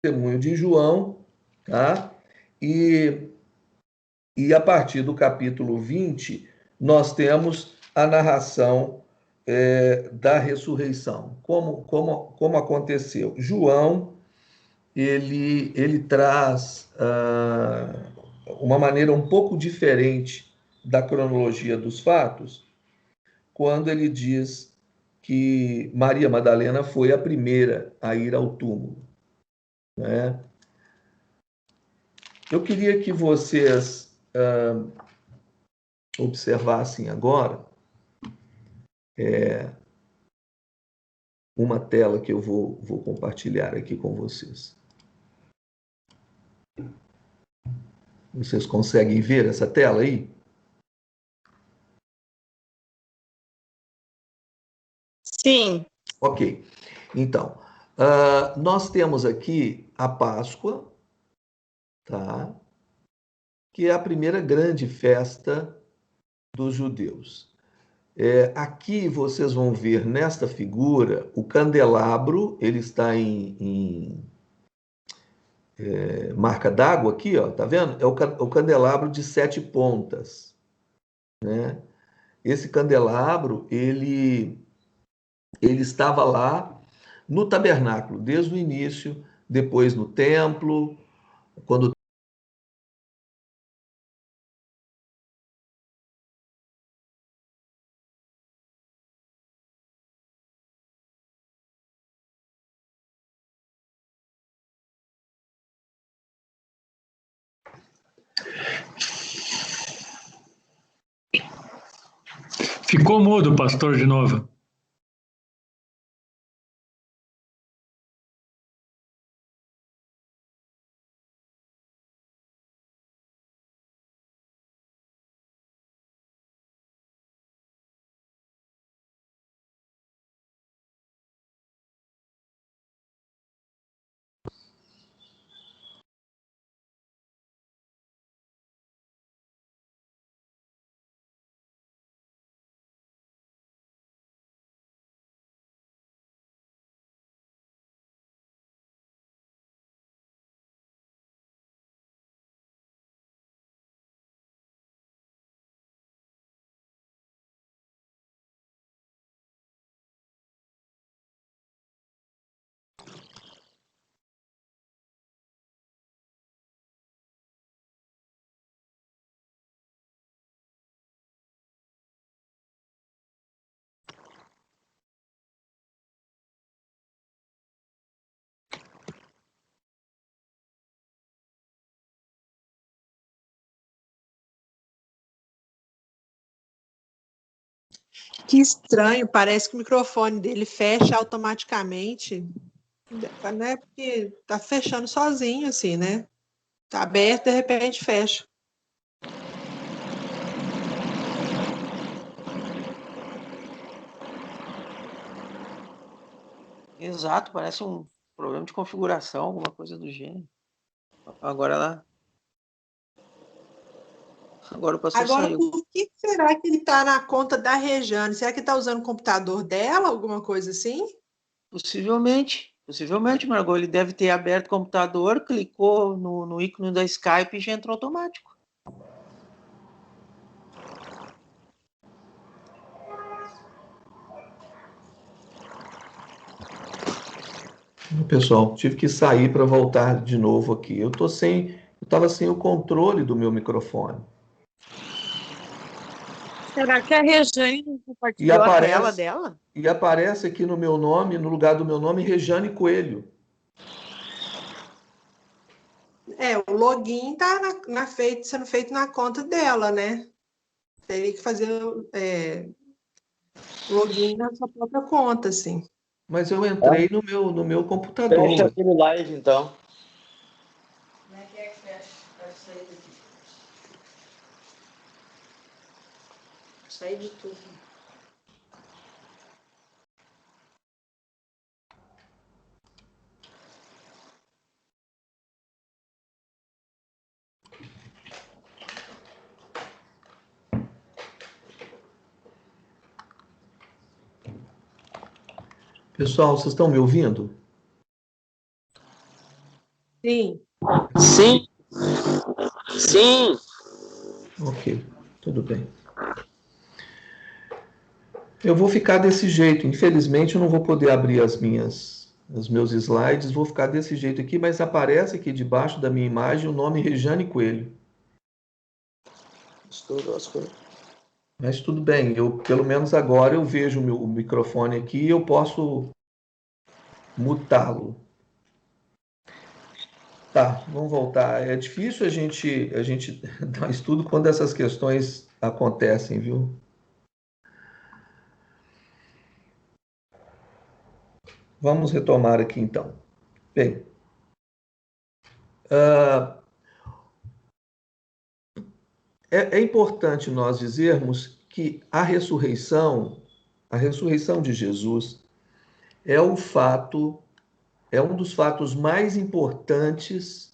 testemunho de João, tá? E, e a partir do capítulo 20, nós temos a narração da ressurreição. Como aconteceu? João, ele traz uma maneira um pouco diferente da cronologia dos fatos, quando ele diz que Maria Madalena foi a primeira a ir ao túmulo, né? Eu queria que vocês observassem agora uma tela que eu vou compartilhar aqui com vocês. Vocês conseguem ver essa tela aí? Sim. Ok. Então, nós temos aqui a Páscoa, tá? Que é a primeira grande festa dos judeus. Aqui vocês vão ver nesta figura o candelabro, ele está em marca d'água aqui, ó, tá vendo? É o candelabro de 7 pontas, né? Esse candelabro, ele estava lá no tabernáculo, desde o início, depois no templo, quando Ficou mudo, pastor, de novo. Que estranho, parece que o microfone dele fecha automaticamente, né? Porque tá fechando sozinho, assim, né? Tá aberto, de repente fecha. Exato, parece um problema de configuração, alguma coisa do gênero. Agora o pastor Agora, saiu. por que será que ele está na conta da Rejane? Será que ele está usando o computador dela, alguma coisa assim? Possivelmente, Margot, ele deve ter aberto o computador, clicou no ícone da Skype e já entrou automático. pessoal, tive que sair para voltar de novo aqui. Eu estava sem o controle do meu microfone. Será que a Rejane não E compartilhou a tela aparece, dela? e aparece aqui no meu nome, no lugar do meu nome, Rejane Coelho. O login está sendo feito na conta dela, né? Teria que fazer login na sua própria conta, assim. Mas eu entrei no meu computador. Fecha aquele live, então. Como é que fecha? Vai sair daqui. Sair de tudo. Pessoal, vocês estão me ouvindo? Sim. Sim, sim. Ok, tudo bem. Eu vou ficar desse jeito. Infelizmente, eu não vou poder abrir os meus slides. Vou ficar desse jeito aqui, mas aparece aqui debaixo da minha imagem o nome Rejane Coelho. Mas tudo bem. Pelo menos agora eu vejo o microfone aqui e eu posso mutá-lo. Tá, vamos voltar. É difícil a gente dar estudo quando essas questões acontecem, viu? Vamos retomar aqui então. Bem, é importante nós dizermos que a ressurreição de Jesus é é um dos fatos mais importantes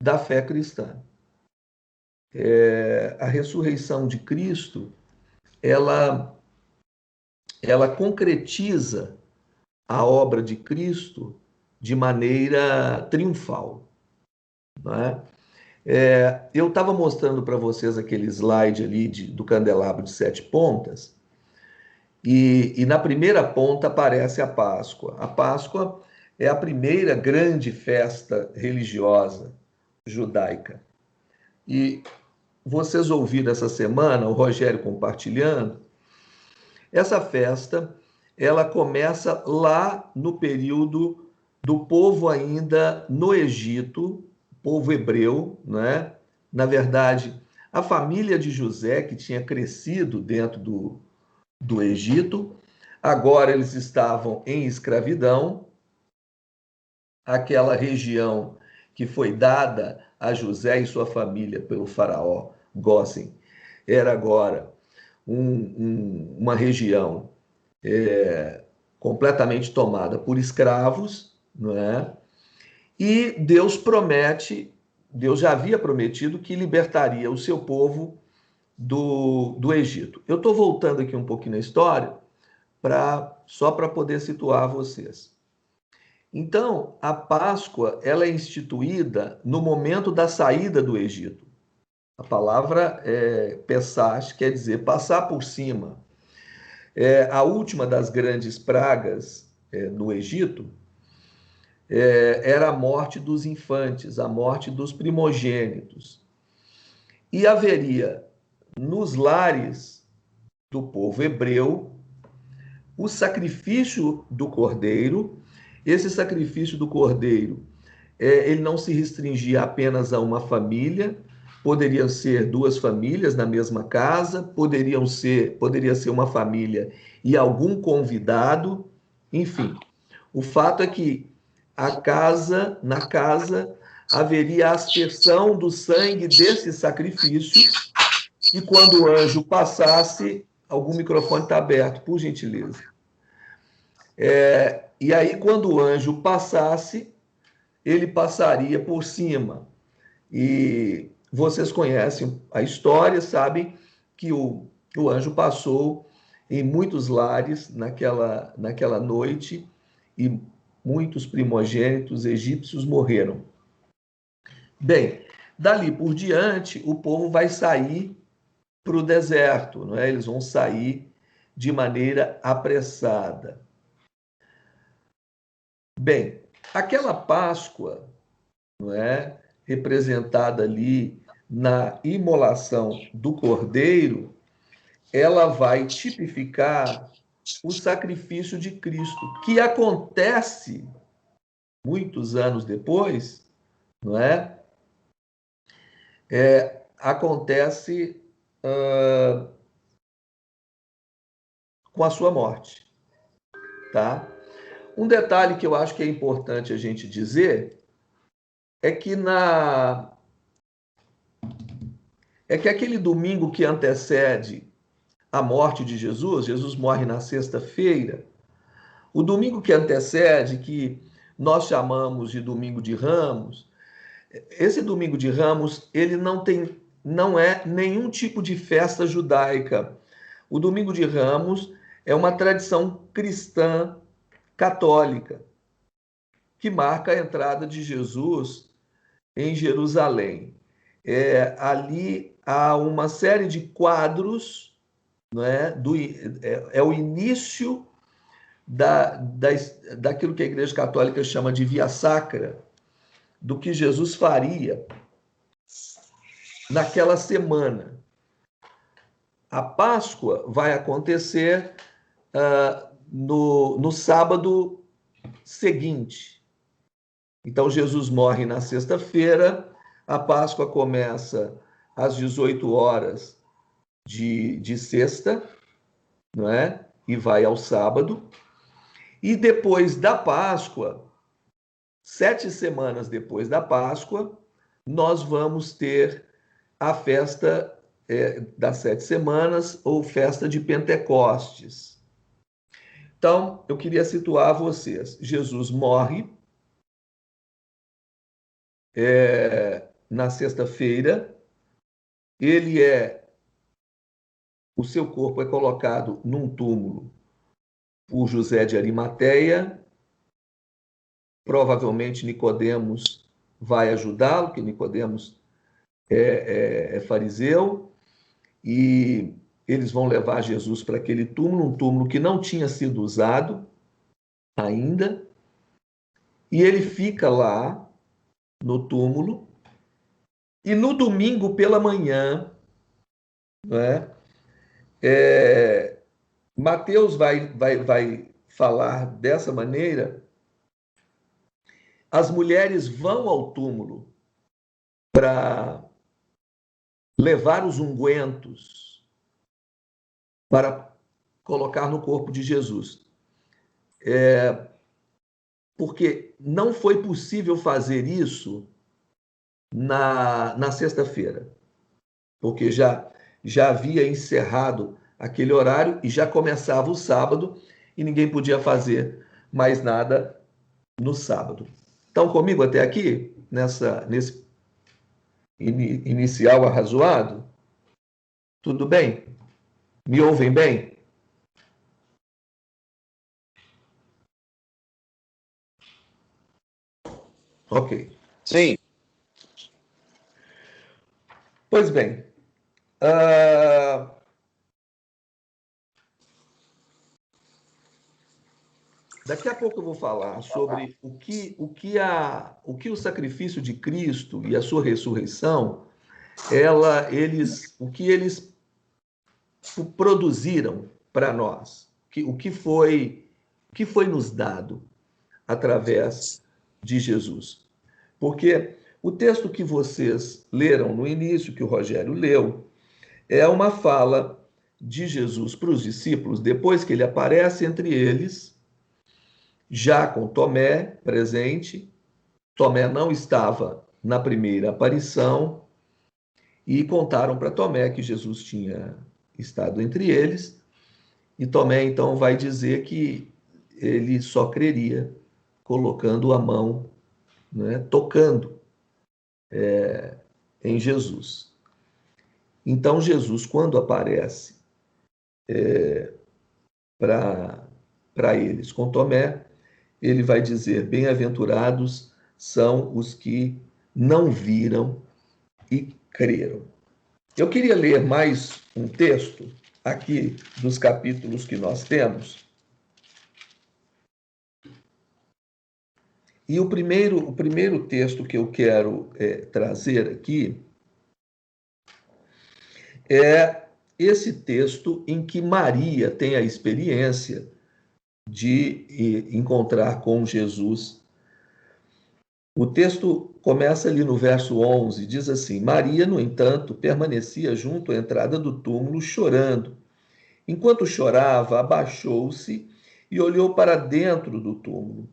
da fé cristã. A ressurreição de Cristo, ela, ela concretiza a obra de Cristo de maneira triunfal, não é? Eu estava mostrando para vocês aquele slide ali do candelabro de 7 pontas, e na primeira ponta aparece a Páscoa. A Páscoa é a primeira grande festa religiosa judaica. E vocês ouviram essa semana o Rogério compartilhando, essa festa ela começa lá no período do povo ainda no Egito, povo hebreu, né? Na verdade, a família de José, que tinha crescido dentro do Egito, agora eles estavam em escravidão, aquela região que foi dada a José e sua família pelo faraó Gósen, era agora uma região completamente tomada por escravos, não é? E Deus já havia prometido que libertaria o seu povo do Egito. Eu estou voltando aqui um pouquinho na história, só para poder situar vocês. Então, a Páscoa ela é instituída no momento da saída do Egito. A palavra Pessach quer dizer passar por cima. A última das grandes pragas no Egito era a morte dos infantes, a morte dos primogênitos. E haveria nos lares do povo hebreu o sacrifício do cordeiro. Esse sacrifício do cordeiro, ele não se restringia apenas a uma família, poderiam ser duas famílias na mesma casa, poderia ser uma família e algum convidado, enfim. O fato é que na casa haveria a aspersão do sangue desse sacrifício, e quando o anjo passasse, algum microfone está aberto, por gentileza. E aí, quando o anjo passasse, ele passaria por cima. E vocês conhecem a história, sabem que o anjo passou em muitos lares naquela noite e muitos primogênitos egípcios morreram. Bem, dali por diante, o povo vai sair para o deserto, não é? Eles vão sair de maneira apressada. Bem, aquela Páscoa, não é, representada ali na imolação do cordeiro, ela vai tipificar o sacrifício de Cristo, que acontece muitos anos depois, não é? Acontece com a sua morte, tá? Um detalhe que eu acho que é importante a gente dizer é que aquele domingo que antecede a morte de Jesus, Jesus morre na sexta-feira, o domingo que antecede, que nós chamamos de Domingo de Ramos, esse Domingo de Ramos, ele não é nenhum tipo de festa judaica. O Domingo de Ramos é uma tradição cristã católica. que marca a entrada de Jesus em Jerusalém. Ali há uma série de quadros, não é? É o início daquilo que a Igreja Católica chama de Via Sacra, do que Jesus faria naquela semana. A Páscoa vai acontecer no sábado seguinte. Então, Jesus morre na sexta-feira, a Páscoa começa às 18 horas de sexta, não é? E vai ao sábado. E depois da Páscoa, 7 semanas depois da Páscoa, nós vamos ter a festa das 7 semanas, ou festa de Pentecostes. Então, eu queria situar vocês. Jesus morre na sexta-feira, o seu corpo é colocado num túmulo por José de Arimateia. Provavelmente Nicodemos vai ajudá-lo, porque Nicodemos é fariseu, e eles vão levar Jesus para aquele túmulo, um túmulo que não tinha sido usado ainda, e ele fica lá no túmulo, e no domingo pela manhã, né, Mateus vai falar dessa maneira. As mulheres vão ao túmulo para levar os ungüentos para colocar no corpo de Jesus. Porque não foi possível fazer isso na sexta-feira, porque já havia encerrado aquele horário e já começava o sábado e ninguém podia fazer mais nada no sábado. Estão comigo até aqui, nesse inicial arrazoado? Tudo bem? Me ouvem bem? Ok. Sim. Pois bem, daqui a pouco eu vou falar sobre o que o sacrifício de Cristo e a sua ressurreição, o que eles produziram para nós, o que foi nos dado através de Jesus. Porque o texto que vocês leram no início, que o Rogério leu, é uma fala de Jesus para os discípulos, depois que ele aparece entre eles, já com Tomé presente. Tomé não estava na primeira aparição, e contaram para Tomé que Jesus tinha estado entre eles, e Tomé então vai dizer que ele só creria colocando a mão, né, tocando em Jesus. Então Jesus, quando aparece para eles com Tomé, ele vai dizer: bem-aventurados são os que não viram e creram. Eu queria ler mais um texto aqui dos capítulos que nós temos. E o primeiro texto que eu quero trazer aqui é esse texto em que Maria tem a experiência de encontrar com Jesus. O texto começa ali no verso 11, diz assim: Maria, no entanto, permanecia junto à entrada do túmulo, chorando. Enquanto chorava, abaixou-se e olhou para dentro do túmulo.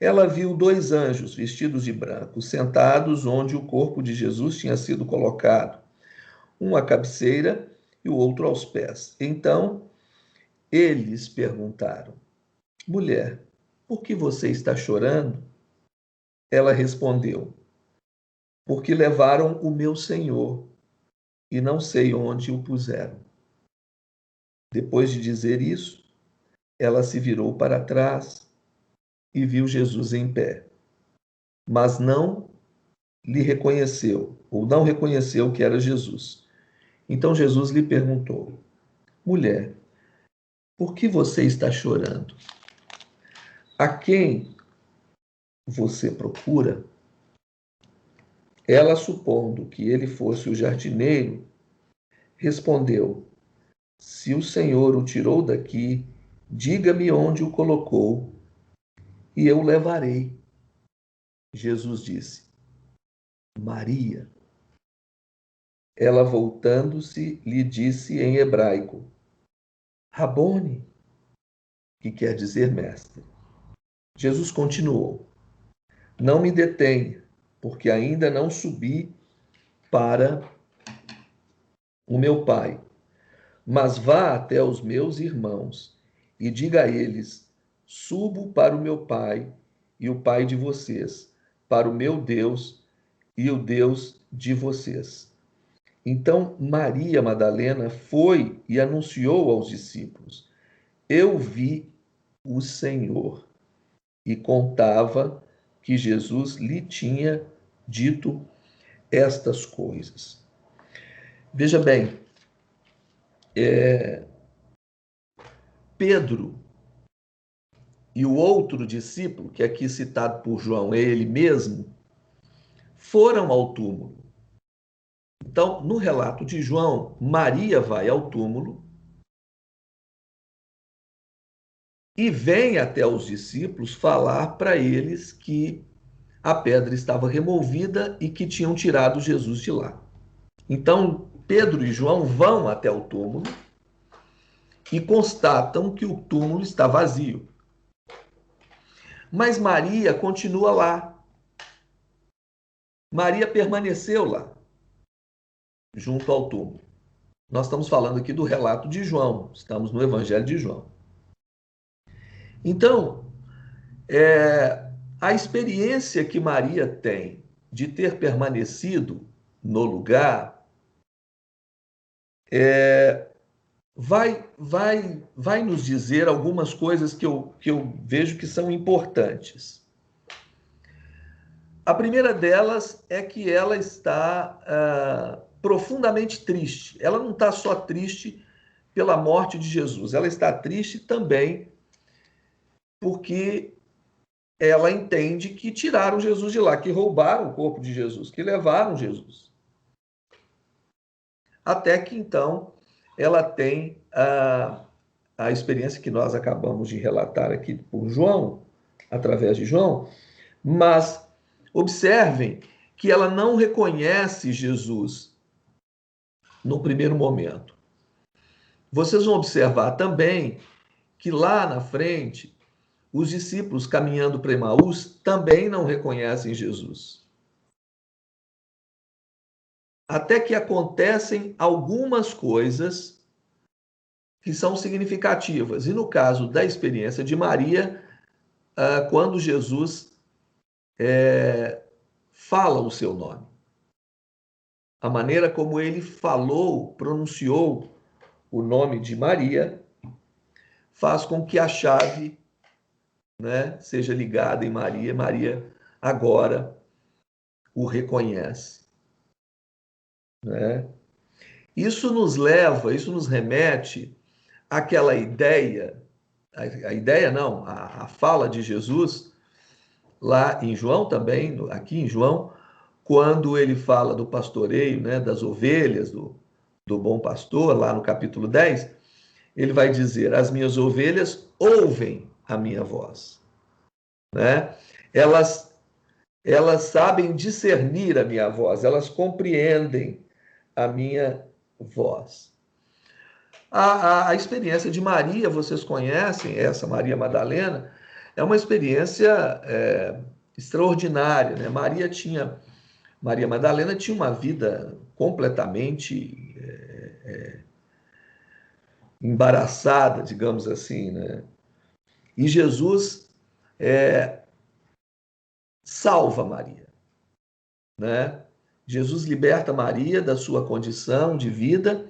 Ela viu 2 anjos vestidos de branco, sentados onde o corpo de Jesus tinha sido colocado, um à cabeceira e o outro aos pés. Então, eles perguntaram: mulher, por que você está chorando? Ela respondeu: porque levaram o meu Senhor e não sei onde o puseram. Depois de dizer isso, ela se virou para trás e viu Jesus em pé, mas não lhe reconheceu, ou não reconheceu que era Jesus. Então Jesus lhe perguntou: mulher, por que você está chorando? A quem você procura? Ela, supondo que ele fosse o jardineiro, respondeu: se o Senhor o tirou daqui, diga-me onde o colocou, e eu o levarei. Jesus disse: Maria. Ela, voltando-se, lhe disse em hebraico: Rabone, que quer dizer mestre. Jesus continuou: não me detenha, porque ainda não subi para o meu Pai, mas vá até os meus irmãos e diga a eles: subo para o meu Pai e o Pai de vocês, para o meu Deus e o Deus de vocês. Então Maria Madalena foi e anunciou aos discípulos: eu vi o Senhor, e contava que Jesus lhe tinha dito estas coisas. Veja bem, Pedro e o outro discípulo, que aqui citado por João é ele mesmo, foram ao túmulo. Então, no relato de João, Maria vai ao túmulo e vem até os discípulos falar para eles que a pedra estava removida e que tinham tirado Jesus de lá. Então, Pedro e João vão até o túmulo e constatam que o túmulo está vazio. Mas Maria continua lá. Maria permaneceu lá, junto ao túmulo. Nós estamos falando aqui do relato de João, estamos no Evangelho de João. Então, a experiência que Maria tem de ter permanecido no lugar vai nos dizer algumas coisas que eu vejo que são importantes. A primeira delas é que ela está profundamente triste. Ela não está só triste pela morte de Jesus, ela está triste também porque ela entende que tiraram Jesus de lá, que roubaram o corpo de Jesus, que levaram Jesus. Até que então ela tem a experiência que nós acabamos de relatar aqui por João, através de João, mas observem que ela não reconhece Jesus no primeiro momento. Vocês vão observar também que lá na frente, os discípulos caminhando para Emaús também não reconhecem Jesus. Até que acontecem algumas coisas que são significativas. E no caso da experiência de Maria, quando Jesus fala o seu nome. A maneira como ele falou, pronunciou o nome de Maria, faz com que a chave, né, seja ligada em Maria. Maria agora o reconhece. Né? Isso nos remete àquela ideia, a ideia não, a fala de Jesus, lá em João também, aqui em João, quando ele fala do pastoreio, né, das ovelhas, do bom pastor, lá no capítulo 10, ele vai dizer: as minhas ovelhas ouvem a minha voz. Né? Elas sabem discernir a minha voz, elas compreendem a minha voz. A experiência de Maria, vocês conhecem, essa Maria Madalena, é uma experiência extraordinária. Né? Maria Madalena tinha uma vida completamente embaraçada, digamos assim, né? E Jesus salva Maria, né? Jesus liberta Maria da sua condição de vida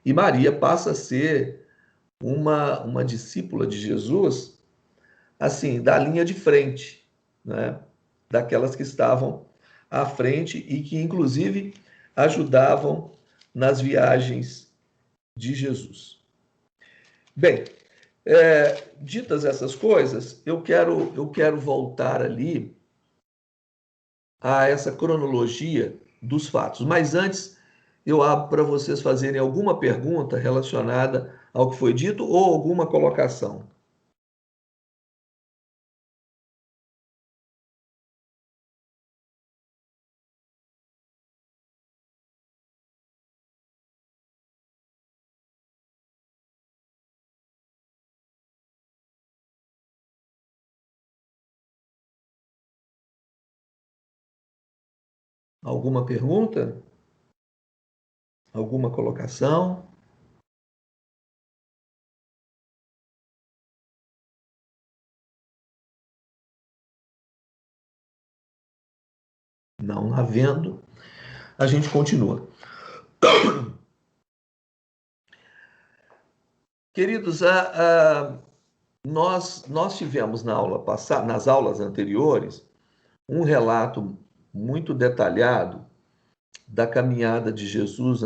e Maria passa a ser uma discípula de Jesus assim, da linha de frente, né? Daquelas que estavam à frente e que, inclusive, ajudavam nas viagens de Jesus. Bem, ditas essas coisas, eu quero voltar ali a essa cronologia dos fatos. Mas antes, eu abro para vocês fazerem alguma pergunta relacionada ao que foi dito ou alguma colocação. Alguma pergunta? Alguma colocação? Não havendo, a gente continua. Queridos, nós tivemos na aula passada, nas aulas anteriores, um relato muito detalhado da caminhada de Jesus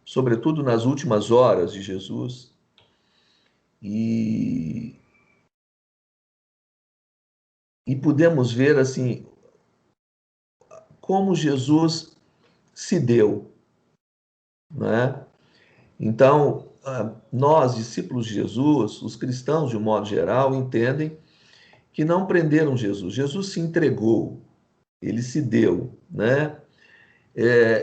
sobretudo nas últimas horas de Jesus, e pudemos ver assim como Jesus se deu, né? Então, nós, discípulos de Jesus, os cristãos de um modo geral, entendem que não prenderam Jesus. Jesus se entregou, ele se deu, né?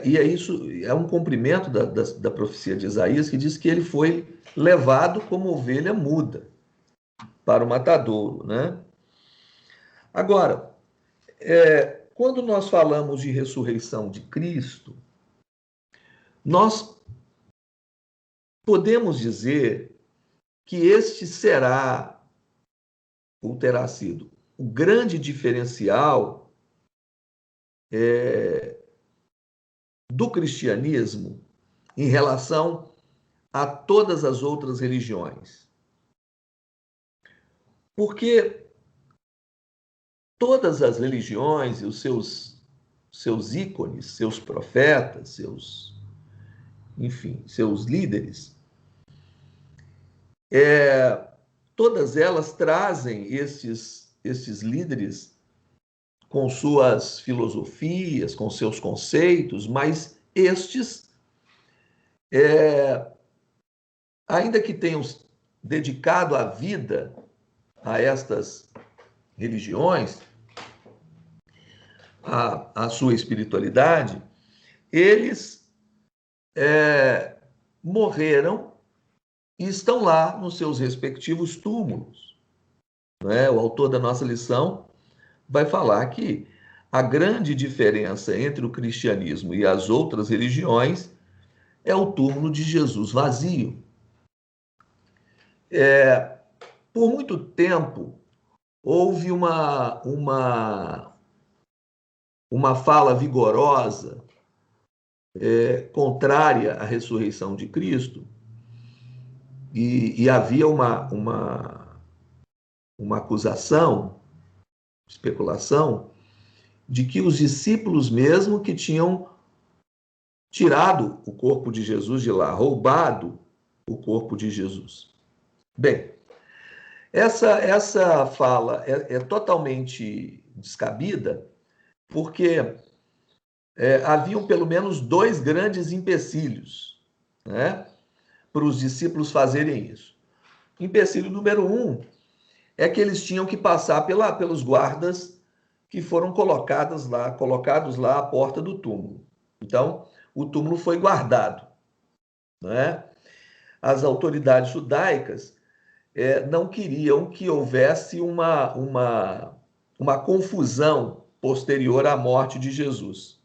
E isso é um cumprimento da profecia de Isaías, que diz que ele foi levado como ovelha muda para o matadouro, né? Agora, quando nós falamos de ressurreição de Cristo, nós podemos dizer que este será, ou terá sido, o grande diferencial do cristianismo em relação a todas as outras religiões. Porque todas as religiões e os seus ícones, seus profetas, enfim, seus líderes, todas elas trazem esses líderes com suas filosofias, com seus conceitos, mas estes, ainda que tenham dedicado a vida a estas religiões, a sua espiritualidade, eles morreram e estão lá nos seus respectivos túmulos. Né? O autor da nossa lição vai falar que a grande diferença entre o cristianismo e as outras religiões é o túmulo de Jesus vazio. Por muito tempo, houve uma fala vigorosa, contrária à ressurreição de Cristo, e havia uma acusação, especulação, de que os discípulos mesmo que tinham tirado o corpo de Jesus de lá, roubado o corpo de Jesus. Bem, essa fala é totalmente descabida, porque haviam pelo menos dois grandes empecilhos, né, para os discípulos fazerem isso. Empecilho número 1 é que eles tinham que passar pelos guardas que foram colocados lá à porta do túmulo. Então, o túmulo foi guardado, né? As autoridades judaicas não queriam que houvesse uma confusão posterior à morte de Jesus.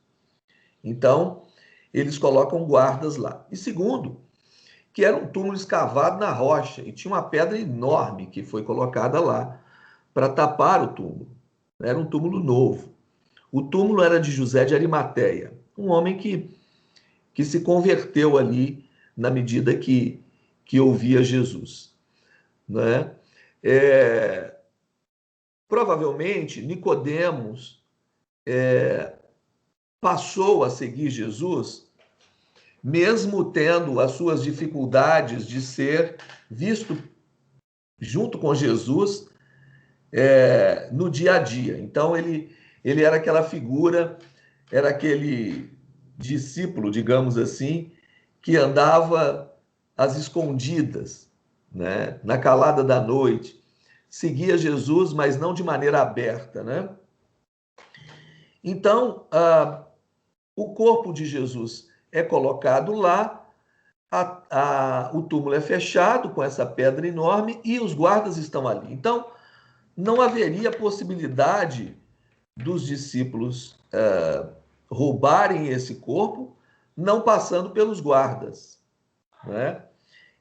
Então, eles colocam guardas lá. E segundo, que era um túmulo escavado na rocha e tinha uma pedra enorme que foi colocada lá para tapar o túmulo. Era um túmulo novo. O túmulo era de José de Arimateia, um homem que se converteu ali na medida que ouvia Jesus, né? Provavelmente, Nicodemos passou a seguir Jesus, mesmo tendo as suas dificuldades de ser visto junto com Jesus no dia a dia. Então, ele era aquela figura, era aquele discípulo, digamos assim, que andava às escondidas, né? Na calada da noite, seguia Jesus, mas não de maneira aberta, né? Então, o corpo de Jesus é colocado lá, o túmulo é fechado com essa pedra enorme e os guardas estão ali. Então, não haveria possibilidade dos discípulos roubarem esse corpo, não passando pelos guardas, né?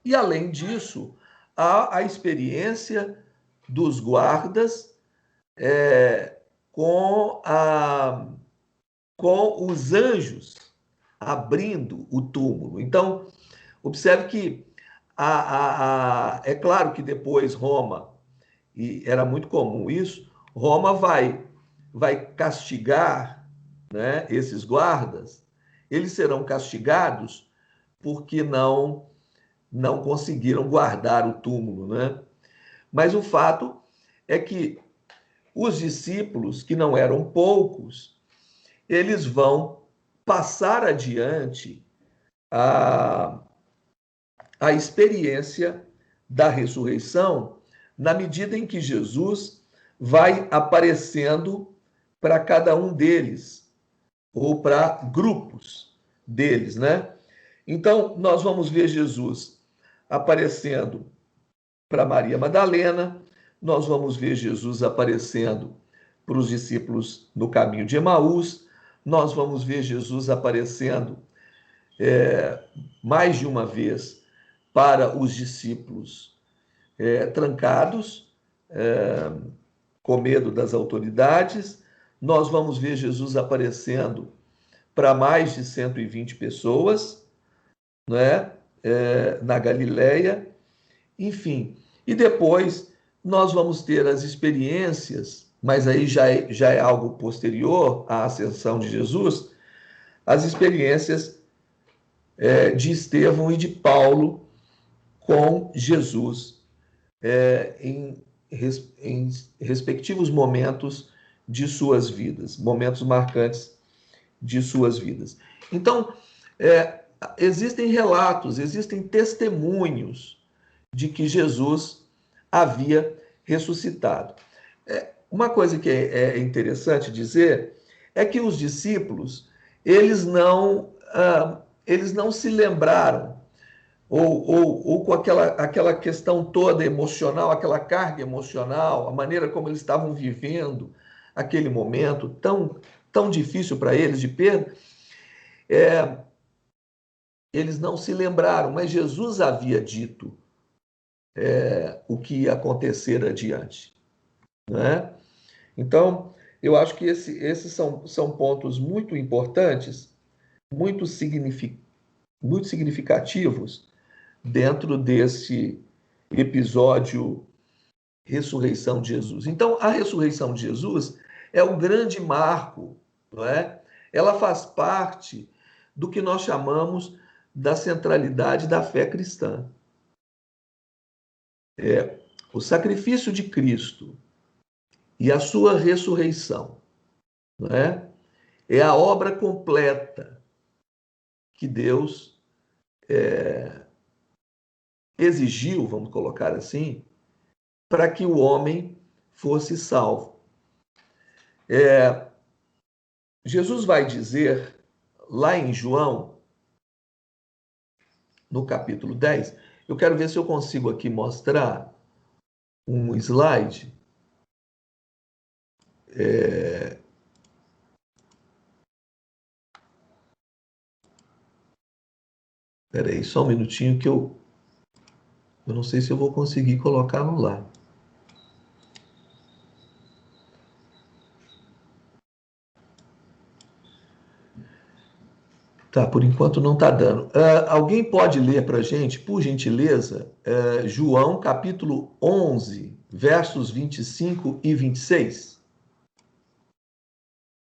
E, além disso, há a experiência dos guardas com os anjos abrindo o túmulo. Então, observe que é claro que depois Roma, e era muito comum isso, Roma vai castigar, né, esses guardas. Eles serão castigados porque não conseguiram guardar o túmulo, né? Mas o fato é que os discípulos, que não eram poucos, eles vão passar adiante a experiência da ressurreição, na medida em que Jesus vai aparecendo para cada um deles, ou para grupos deles, né? Então, nós vamos ver Jesus aparecendo para Maria Madalena, nós vamos ver Jesus aparecendo para os discípulos no caminho de Emaús, nós vamos ver Jesus aparecendo mais de uma vez para os discípulos trancados, com medo das autoridades. Nós vamos ver Jesus aparecendo para mais de 120 pessoas, né? Na Galileia, enfim. E depois nós vamos ter as experiências, mas aí já é algo posterior à ascensão de Jesus, as experiências de Estevão e de Paulo com Jesus em respectivos momentos de suas vidas, momentos marcantes de suas vidas. Então, existem relatos, existem testemunhos de que Jesus havia ressuscitado. Uma coisa que é interessante dizer é que os discípulos, eles não se lembraram, ou com aquela questão toda emocional, aquela carga emocional, a maneira como eles estavam vivendo aquele momento tão difícil para eles, de perda, eles não se lembraram, mas Jesus havia dito o que ia acontecer adiante, né? Então, eu acho que esses são pontos muito importantes, muito significativos dentro desse episódio ressurreição de Jesus. Então, a ressurreição de Jesus é um grande marco, não é? Ela faz parte do que nós chamamos da centralidade da fé cristã. O sacrifício de Cristo e a sua ressurreição, não é? É a obra completa que Deus exigiu, vamos colocar assim, para que o homem fosse salvo. Jesus vai dizer lá em João, no capítulo 10, eu quero ver se eu consigo aqui mostrar um slide. Espera aí, só um minutinho que eu não sei se eu vou conseguir colocá-lo lá. Tá, por enquanto não está dando. Alguém pode ler para a gente, por gentileza, João capítulo 11, versos 25 e 26.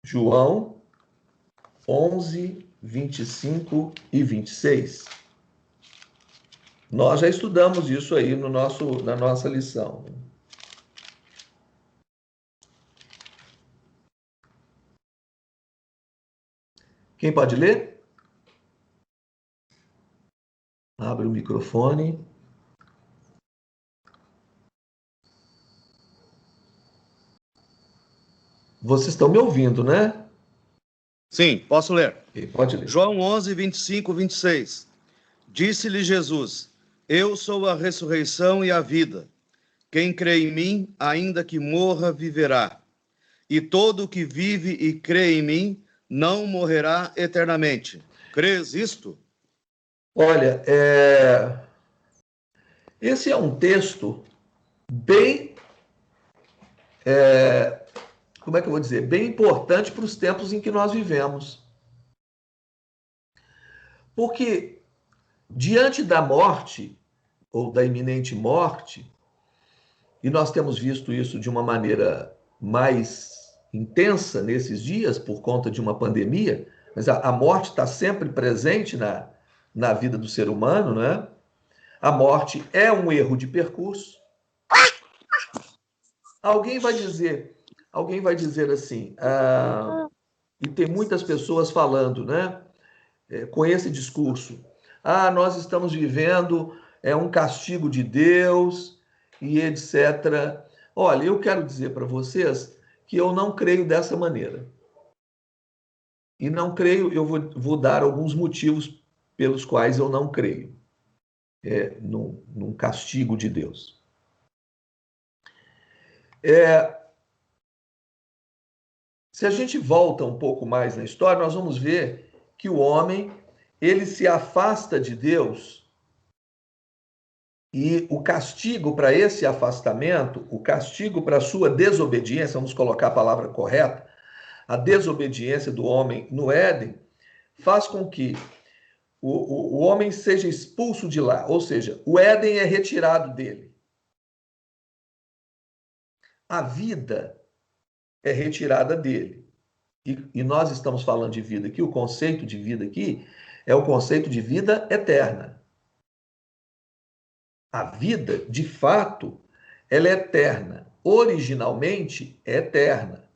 João 11, 25 e 26. Nós já estudamos isso aí na nossa lição. Quem pode ler? Abre o microfone. Vocês estão me ouvindo, né? Sim, posso ler. Pode ler. João 11, 25, 26. Disse-lhe Jesus: Eu sou a ressurreição e a vida. Quem crê em mim, ainda que morra, viverá. E todo o que vive e crê em mim, não morrerá eternamente. Crês isto? Olha, esse é um texto bem, como é que eu vou dizer, bem importante para os tempos em que nós vivemos. Porque diante da morte, ou da iminente morte, e nós temos visto isso de uma maneira mais intensa nesses dias, por conta de uma pandemia, mas a morte está sempre presente na vida do ser humano, né? A morte é um erro de percurso. Alguém vai dizer assim, e tem muitas pessoas falando, né, com esse discurso, nós estamos vivendo um castigo de Deus e etc. Olha, eu quero dizer para vocês que eu não creio dessa maneira. E não creio, eu vou dar alguns motivos pelos quais eu não creio num castigo de Deus. Se a gente volta um pouco mais na história, nós vamos ver que o homem, ele se afasta de Deus e o castigo para esse afastamento, o castigo para a sua desobediência, vamos colocar a palavra correta, a desobediência do homem no Éden, faz com que o homem seja expulso de lá, ou seja, o Éden é retirado dele. A vida é retirada dele. E nós estamos falando de vida aqui, o conceito de vida aqui é o conceito de vida eterna. A vida, de fato, ela é eterna. Originalmente, é eterna.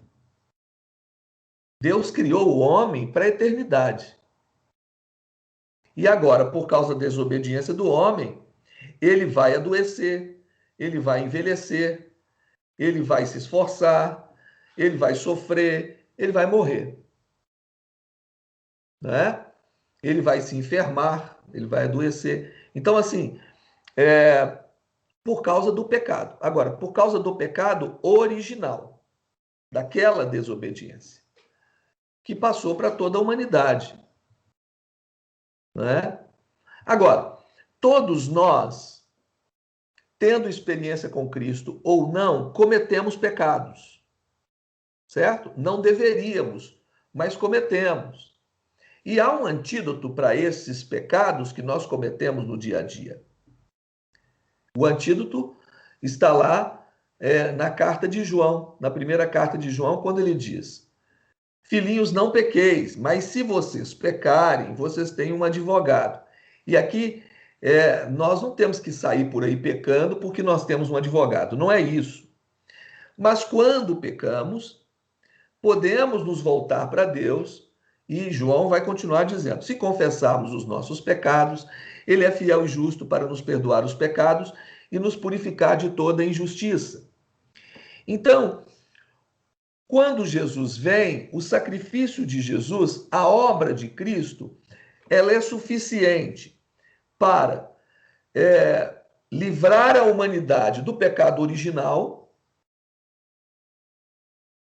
Deus criou o homem para a eternidade. E agora, por causa da desobediência do homem, ele vai adoecer, ele vai envelhecer, ele vai se esforçar, ele vai sofrer, ele vai morrer. Né? Ele vai se enfermar, ele vai adoecer. Então, assim, por causa do pecado. Agora, por causa do pecado original, daquela desobediência, que passou para toda a humanidade. Né? Agora, todos nós, tendo experiência com Cristo ou não, cometemos pecados. Certo? Não deveríamos, mas cometemos. E há um antídoto para esses pecados que nós cometemos no dia a dia. O antídoto está lá na carta de João, na primeira carta de João, quando ele diz: Filhinhos, não pequeis, mas se vocês pecarem, vocês têm um advogado. E aqui nós não temos que sair por aí pecando porque nós temos um advogado. Não é isso. Mas quando pecamos, podemos nos voltar para Deus. E João vai continuar dizendo: se confessarmos os nossos pecados, ele é fiel e justo para nos perdoar os pecados e nos purificar de toda injustiça. Então, quando Jesus vem, o sacrifício de Jesus, a obra de Cristo, ela é suficiente para livrar a humanidade do pecado original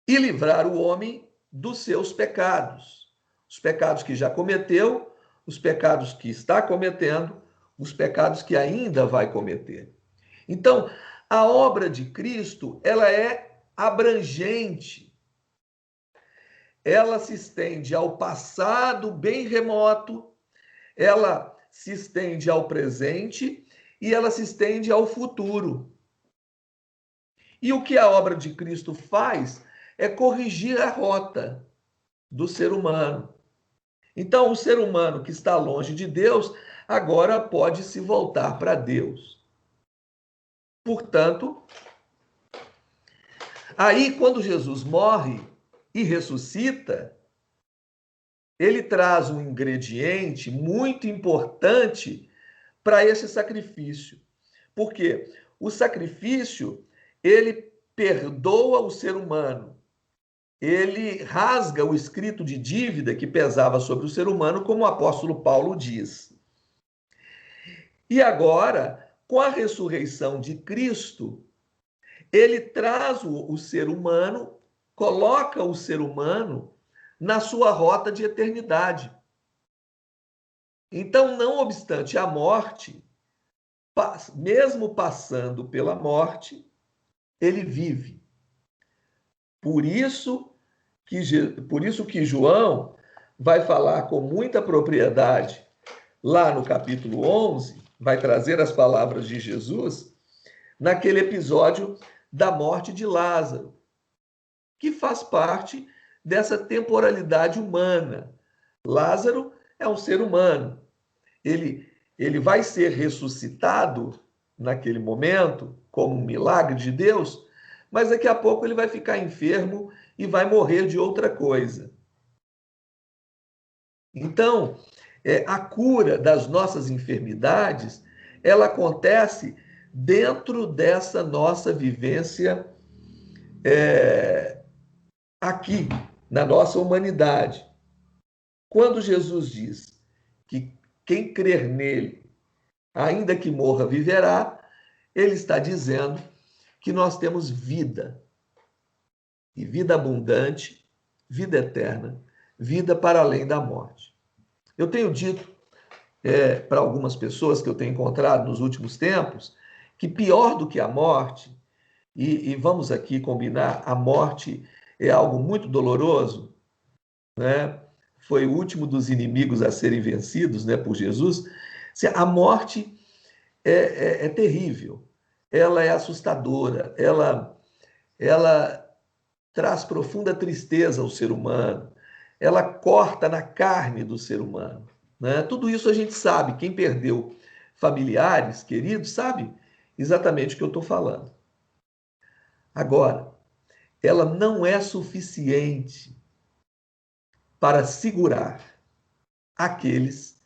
e livrar o homem dos seus pecados. Os pecados que já cometeu, os pecados que está cometendo, os pecados que ainda vai cometer. Então, a obra de Cristo, ela é abrangente. Ela se estende ao passado bem remoto, ela se estende ao presente e ela se estende ao futuro. E o que a obra de Cristo faz é corrigir a rota do ser humano. Então, o ser humano que está longe de Deus agora pode se voltar para Deus. Portanto, aí quando Jesus morre e ressuscita, ele traz um ingrediente muito importante para esse sacrifício. Porque o sacrifício, ele perdoa o ser humano. Ele rasga o escrito de dívida que pesava sobre o ser humano, como o apóstolo Paulo diz. E agora, com a ressurreição de Cristo, ele traz o ser humano, coloca o ser humano na sua rota de eternidade. Então, não obstante a morte, mesmo passando pela morte, ele vive. Por isso que João vai falar com muita propriedade, lá no capítulo 11, vai trazer as palavras de Jesus, naquele episódio da morte de Lázaro, que faz parte dessa temporalidade humana. Lázaro é um ser humano. Ele vai ser ressuscitado naquele momento, como um milagre de Deus, mas daqui a pouco ele vai ficar enfermo e vai morrer de outra coisa. Então, a cura das nossas enfermidades, ela acontece dentro dessa nossa vivência aqui, na nossa humanidade. Quando Jesus diz que quem crer nele, ainda que morra, viverá, ele está dizendo que nós temos vida, e vida abundante, vida eterna, vida para além da morte. Eu tenho dito para algumas pessoas que eu tenho encontrado nos últimos tempos, que pior do que a morte, e vamos aqui combinar, a morte é algo muito doloroso, né? Foi o último dos inimigos a serem vencidos, né, por Jesus. A morte é terrível, ela é assustadora, ela traz profunda tristeza ao ser humano, ela corta na carne do ser humano, né? Tudo isso a gente sabe, quem perdeu familiares, queridos, sabe exatamente o que eu estou falando. Agora, ela não é suficiente para segurar aqueles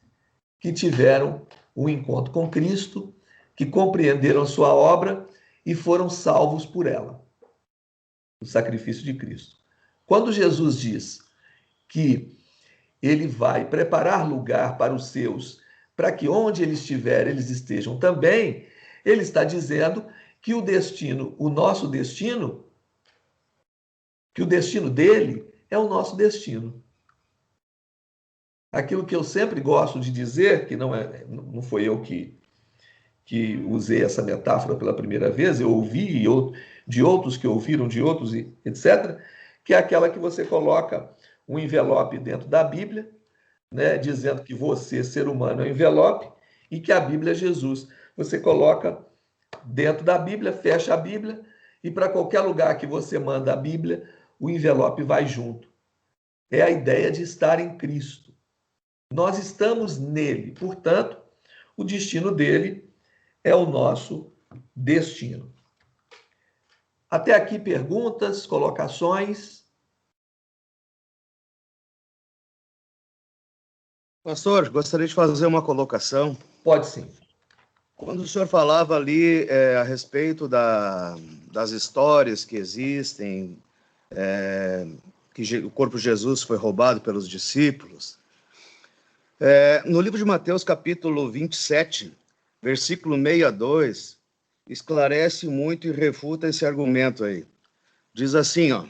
que tiveram um encontro com Cristo, que compreenderam a sua obra e foram salvos por ela, o sacrifício de Cristo. Quando Jesus diz que ele vai preparar lugar para os seus, para que onde ele estiver, eles estejam também, ele está dizendo que o destino, o nosso destino, que o destino dele é o nosso destino. Aquilo que eu sempre gosto de dizer, que não foi eu que usei essa metáfora pela primeira vez, eu ouvi de outros que ouviram de outros, etc., que é aquela que você coloca um envelope dentro da Bíblia, né, dizendo que você, ser humano, é um envelope e que a Bíblia é Jesus. Você coloca dentro da Bíblia, fecha a Bíblia e para qualquer lugar que você manda a Bíblia, o envelope vai junto. É a ideia de estar em Cristo. Nós estamos nele, portanto, o destino dele é o nosso destino. Até aqui perguntas, colocações? Pastor, gostaria de fazer uma colocação. Pode sim. Quando o senhor falava ali a respeito das histórias que existem, que o corpo de Jesus foi roubado pelos discípulos, no livro de Mateus, capítulo 27, versículo 62, esclarece muito e refuta esse argumento aí. Diz assim, ó: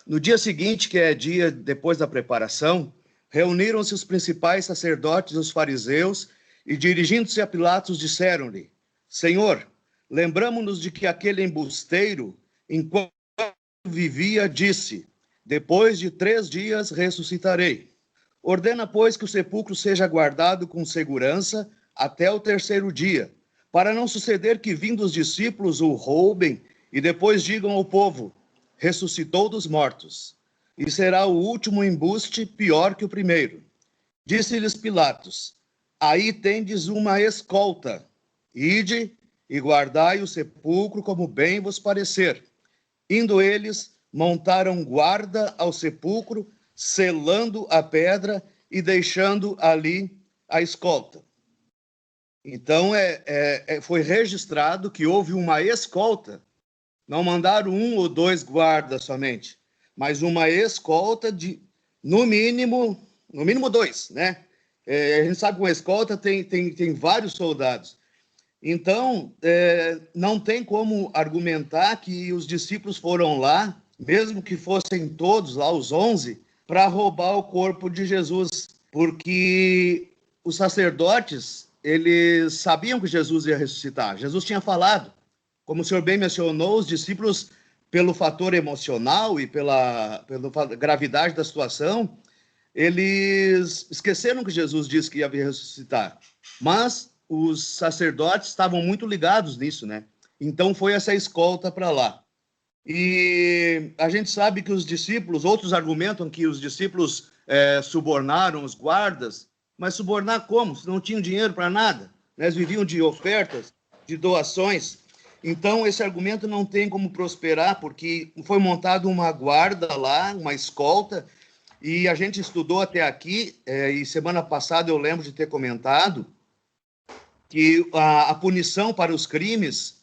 no dia seguinte, que é dia depois da preparação, reuniram-se os principais sacerdotes e os fariseus e, dirigindo-se a Pilatos, disseram-lhe: Senhor, lembramo-nos de que aquele embusteiro, enquanto vivia, disse: depois de 3 dias ressuscitarei. Ordena, pois, que o sepulcro seja guardado com segurança até o 3º dia, para não suceder que, vindo os discípulos, o roubem e depois digam ao povo: ressuscitou dos mortos, e será o último embuste pior que o primeiro. Disse-lhes Pilatos: aí tendes uma escolta, ide e guardai o sepulcro como bem vos parecer. Indo eles, montaram guarda ao sepulcro, selando a pedra e deixando ali a escolta. Então, foi registrado que houve uma escolta. Não mandaram 1 ou 2 guardas somente, mas uma escolta de, no mínimo 2, né? A gente sabe que uma escolta tem vários soldados. Então, não tem como argumentar que os discípulos foram lá, mesmo que fossem todos lá, os 11, para roubar o corpo de Jesus, porque os sacerdotes, eles sabiam que Jesus ia ressuscitar. Jesus tinha falado. Como o senhor bem mencionou, os discípulos, pelo fator emocional e pela gravidade da situação, eles esqueceram que Jesus disse que ia ressuscitar. Mas os sacerdotes estavam muito ligados nisso, né? Então foi essa escolta para lá. E a gente sabe que os discípulos, outros argumentam que os discípulos subornaram os guardas, mas subornar como? Se não tinham dinheiro para nada, né? Eles viviam de ofertas, de doações. Então esse argumento não tem como prosperar, porque foi montada uma guarda lá, uma escolta, e a gente estudou até aqui, e semana passada eu lembro de ter comentado, que a punição para os crimes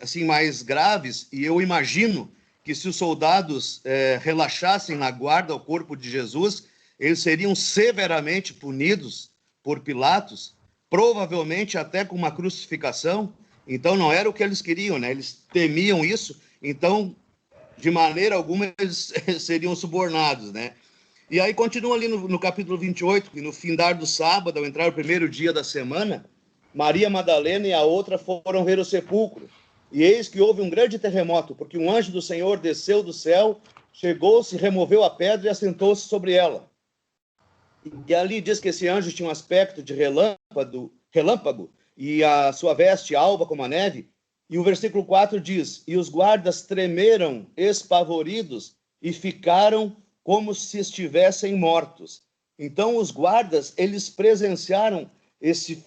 assim, mais graves, e eu imagino que se os soldados relaxassem na guarda ao corpo de Jesus, eles seriam severamente punidos por Pilatos, provavelmente até com uma crucificação. Então não era o que eles queriam, né? Eles temiam isso, então de maneira alguma eles seriam subornados, né? E aí continua ali no capítulo 28, que no findar do sábado, ao entrar o primeiro dia da semana, Maria Madalena e a outra foram ver o sepulcro. E eis que houve um grande terremoto, porque um anjo do Senhor desceu do céu, chegou-se, removeu a pedra e assentou-se sobre ela. E ali diz que esse anjo tinha um aspecto de relâmpago, e a sua veste alva como a neve. E o versículo 4 diz: e os guardas tremeram, espavoridos, e ficaram como se estivessem mortos. Então os guardas, eles presenciaram esse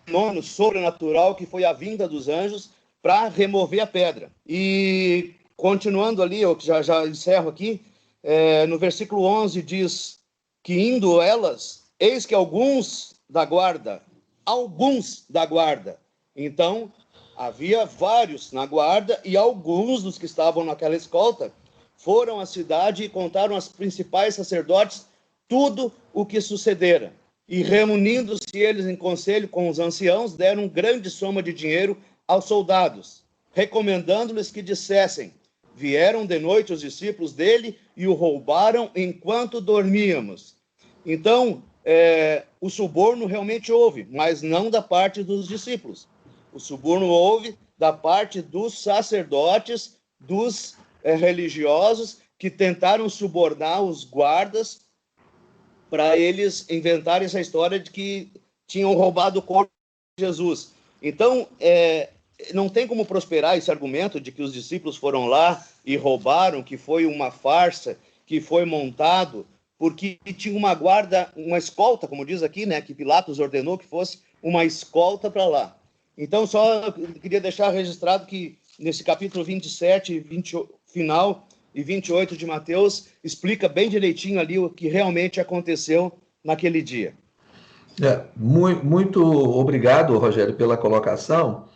fenômeno sobrenatural que foi a vinda dos anjos para remover a pedra. E continuando ali, eu já encerro aqui, no versículo 11 diz que indo elas, eis que alguns da guarda, então havia vários na guarda, e alguns dos que estavam naquela escolta foram à cidade e contaram aos principais sacerdotes tudo o que sucedera. E reunindo-se eles em conselho com os anciãos, deram grande soma de dinheiro aos soldados, recomendando-lhes que dissessem: vieram de noite os discípulos dele e o roubaram enquanto dormíamos. Então, o suborno realmente houve, mas não da parte dos discípulos. O suborno houve da parte dos sacerdotes, dos religiosos, que tentaram subornar os guardas para eles inventarem essa história de que tinham roubado o corpo de Jesus. Então, não tem como prosperar esse argumento de que os discípulos foram lá e roubaram, que foi uma farsa, que foi montado, porque tinha uma guarda, uma escolta, como diz aqui, né, que Pilatos ordenou que fosse uma escolta para lá. Então, só queria deixar registrado que nesse capítulo 27, final e 28 de Mateus, explica bem direitinho ali o que realmente aconteceu naquele dia. Muito obrigado, Rogério, pela colocação.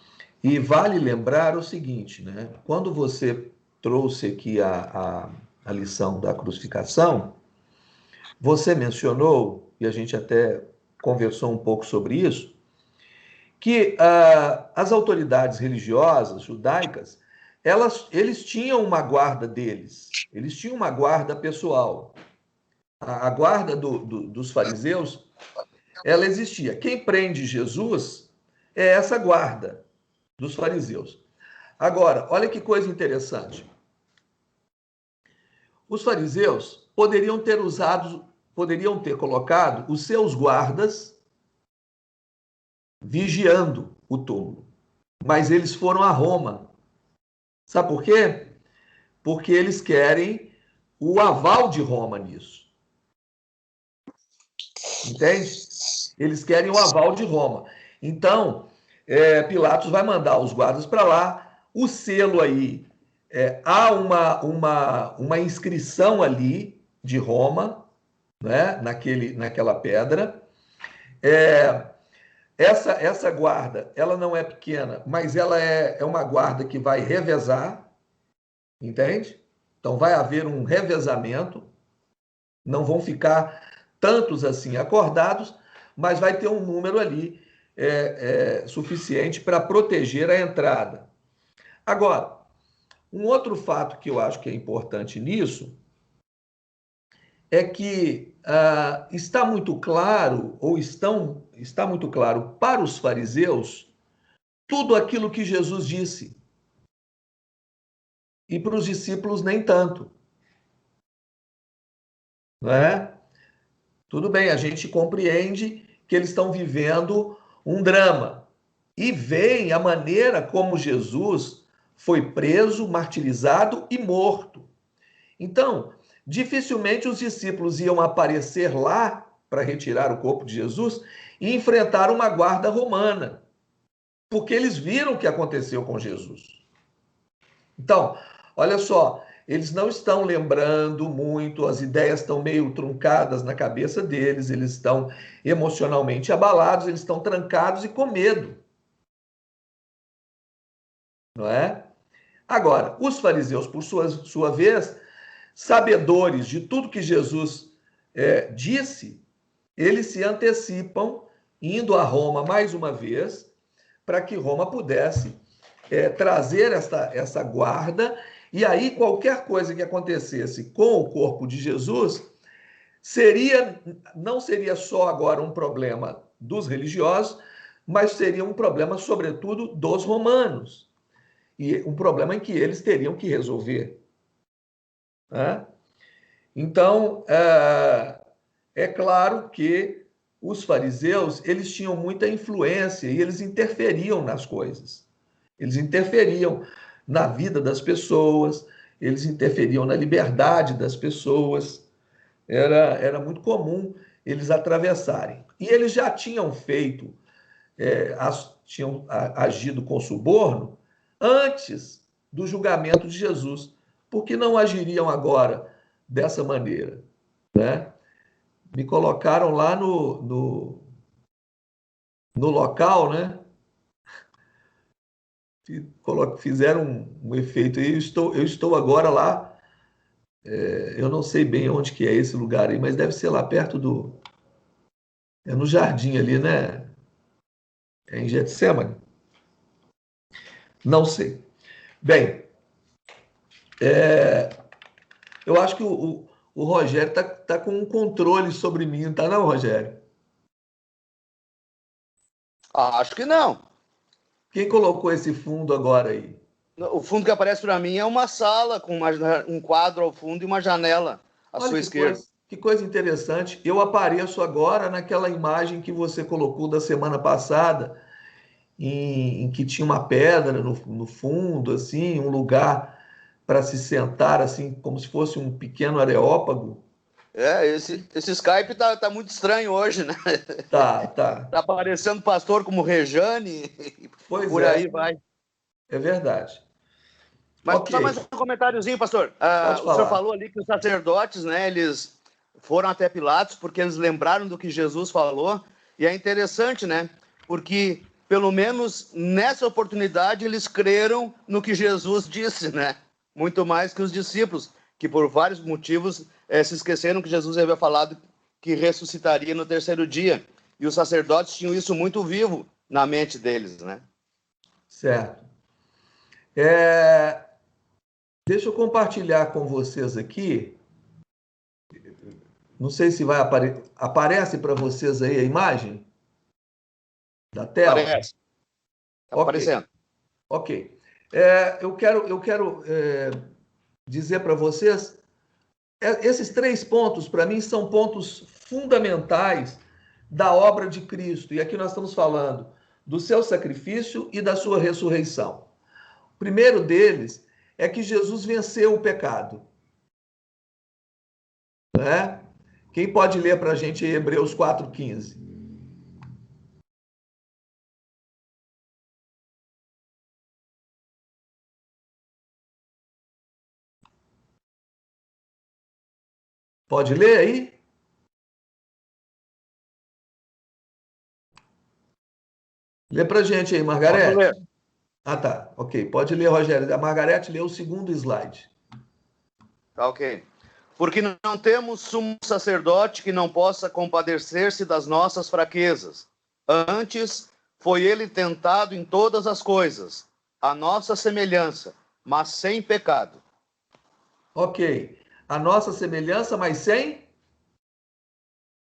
E vale lembrar o seguinte, né? Quando você trouxe aqui a lição da crucificação, você mencionou, e a gente até conversou um pouco sobre isso, que as autoridades religiosas judaicas, eles tinham uma guarda deles, eles tinham uma guarda pessoal. A guarda dos fariseus, ela existia. Quem prende Jesus é essa guarda dos fariseus. Agora, olha que coisa interessante. Os fariseus poderiam ter colocado os seus guardas vigiando o túmulo, mas eles foram a Roma Sabe por quê? Porque eles querem o aval de Roma nisso. Entende? Eles querem o aval de Roma. Então, Pilatos vai mandar os guardas para lá, o selo aí, há uma inscrição ali de Roma, né, naquela pedra. Essa guarda, ela não é pequena, mas ela é uma guarda que vai revezar, entende? Então vai haver um revezamento, não vão ficar tantos assim acordados, mas vai ter um número ali suficiente para proteger a entrada. Agora, um outro fato que eu acho que é importante nisso é que está muito claro, ou está muito claro para os fariseus, tudo aquilo que Jesus disse. E para os discípulos nem tanto. Não é? Tudo bem, a gente compreende que eles estão vivendo um drama. E veem a maneira como Jesus foi preso, martirizado e morto. Então, dificilmente os discípulos iam aparecer lá para retirar o corpo de Jesus e enfrentar uma guarda romana, porque eles viram o que aconteceu com Jesus. Então, olha só, eles não estão lembrando muito, as ideias estão meio truncadas na cabeça deles, eles estão emocionalmente abalados, eles estão trancados e com medo. Não é? Agora, os fariseus, por sua vez, sabedores de tudo que Jesus disse, eles se antecipam, indo a Roma mais uma vez, para que Roma pudesse trazer essa guarda, e aí qualquer coisa que acontecesse com o corpo de Jesus não seria só agora um problema dos religiosos, mas seria um problema, sobretudo, dos romanos. E um problema em que eles teriam que resolver. Né? Então, é claro que os fariseus, eles tinham muita influência e eles interferiam nas coisas. Eles interferiam na vida das pessoas, eles interferiam na liberdade das pessoas. Era muito comum eles atravessarem. E eles já tinham feito, tinham agido com suborno antes do julgamento de Jesus. Por que não agiriam agora dessa maneira? Né? Me colocaram lá no local, né? Fizeram um efeito aí. Eu estou agora lá. Eu não sei bem onde que é esse lugar aí, mas deve ser lá perto do. É no jardim ali, né? É em Getsemane? Não sei. Bem, eu acho que o Rogério tá com um controle sobre mim, não tá não, Rogério? Acho que não. Quem colocou esse fundo agora aí? O fundo que aparece para mim é uma sala com um quadro ao fundo e uma janela à sua esquerda. Que coisa interessante. Eu apareço agora naquela imagem que você colocou da semana passada, em que tinha uma pedra no fundo, assim, um lugar para se sentar, assim, como se fosse um pequeno areópago. Esse Skype tá muito estranho hoje, né? Tá. Tá aparecendo pastor como Rejane, Pois por aí vai. É verdade. Mas Ok. só mais um comentáriozinho, pastor. Pode O falar. senhor falou ali que os sacerdotes, né, eles foram até Pilatos porque eles lembraram do que Jesus falou. E é interessante, né? Porque, pelo menos nessa oportunidade, eles creram no que Jesus disse, né? Muito mais que os discípulos, que por vários motivos se esqueceram que Jesus havia falado que ressuscitaria no terceiro dia. E os sacerdotes tinham isso muito vivo na mente deles, né? Certo. Deixa eu compartilhar com vocês aqui. Não sei se vai aparece para vocês aí a imagem da tela? Parece. Está Ok. aparecendo. Ok. Eu quero dizer para vocês, esses 3 pontos, para mim, são pontos fundamentais da obra de Cristo. E aqui nós estamos falando do seu sacrifício e da sua ressurreição. O primeiro deles é que Jesus venceu o pecado. Né? Quem pode ler para a gente Hebreus 4,15? Pode ler aí? Lê para a gente aí, Posso Margarete. ler? Ah, tá. Ok. Pode ler, Rogério. A Margarete leu o segundo slide. Tá, ok. Porque não temos sumo sacerdote que não possa compadecer-se das nossas fraquezas. Antes, foi ele tentado em todas as coisas, a nossa semelhança, mas sem pecado. Ok. A nossa semelhança, mas sem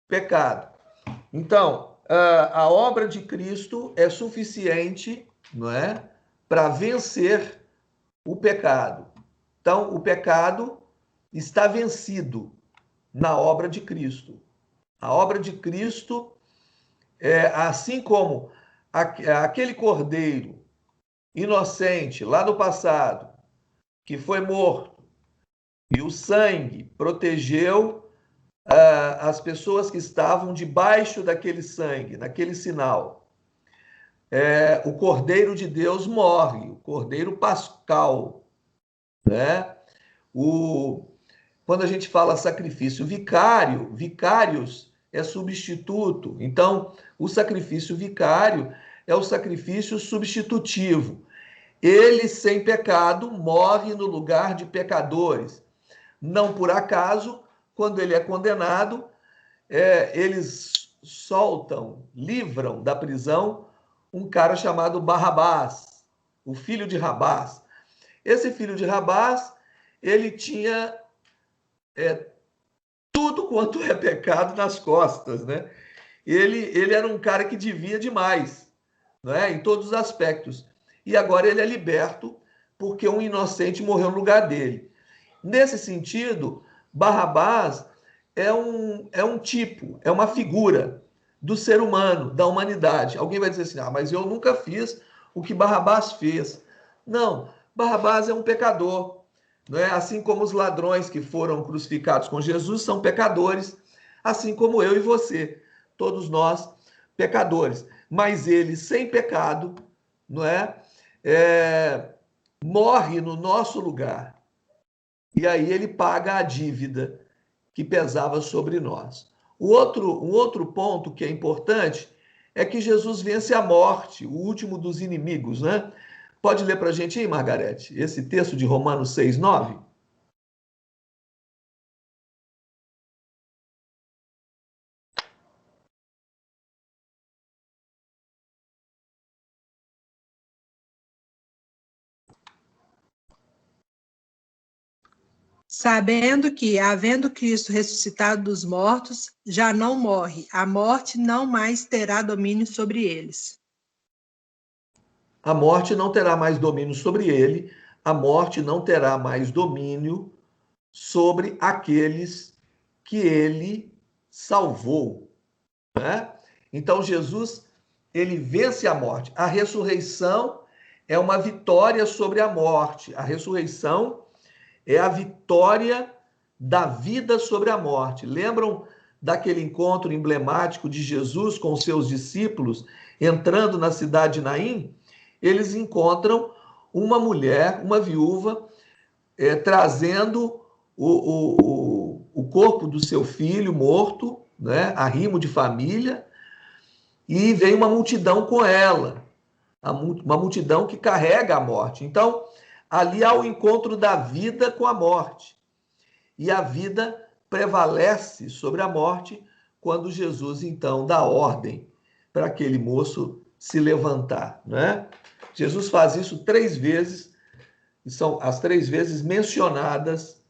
pecado. Então, a obra de Cristo é suficiente, não é, para vencer o pecado. Então, o pecado está vencido na obra de Cristo. A obra de Cristo é assim como aquele cordeiro inocente lá no passado que foi morto e o sangue protegeu as pessoas que estavam debaixo daquele sangue, naquele sinal. O Cordeiro de Deus morre, o Cordeiro Pascal, né? Quando a gente fala sacrifício vicário, vicários é substituto. Então, o sacrifício vicário é o sacrifício substitutivo. Ele, sem pecado, morre no lugar de pecadores. Não por acaso, quando ele é condenado, eles soltam, livram da prisão um cara chamado Barrabás, o filho de Rabás. Esse filho de Rabás, ele tinha tudo quanto é pecado nas costas, né? Ele era um cara que devia demais, né? Em todos os aspectos. E agora ele é liberto porque um inocente morreu no lugar dele. Nesse sentido, Barrabás é um tipo, é uma figura do ser humano, da humanidade. Alguém vai dizer assim, mas eu nunca fiz o que Barrabás fez. Não, Barrabás é um pecador. Não é? Assim como os ladrões que foram crucificados com Jesus são pecadores, assim como eu e você, todos nós pecadores. Mas ele, sem pecado, não é? Morre no nosso lugar. E aí ele paga a dívida que pesava sobre nós. Um outro ponto que é importante é que Jesus vence a morte, o último dos inimigos, né? Pode ler para a gente aí, Margarete, esse texto de Romanos 6,9? Sabendo que, havendo Cristo ressuscitado dos mortos, já não morre, a morte não mais terá domínio sobre eles. A morte não terá mais domínio sobre ele, a morte não terá mais domínio sobre aqueles que ele salvou, né? Então Jesus, ele vence a morte. A ressurreição é uma vitória sobre a morte. A ressurreição é a vitória da vida sobre a morte. Lembram daquele encontro emblemático de Jesus com os seus discípulos entrando na cidade de Naim? Eles encontram uma mulher, uma viúva, trazendo o corpo do seu filho morto, né, arrimo de família, e vem uma multidão com ela, uma multidão que carrega a morte. Então, ali há o encontro da vida com a morte. E a vida prevalece sobre a morte quando Jesus, então, dá ordem para aquele moço se levantar, né? Jesus faz isso 3 vezes, e são as 3 vezes mencionadas.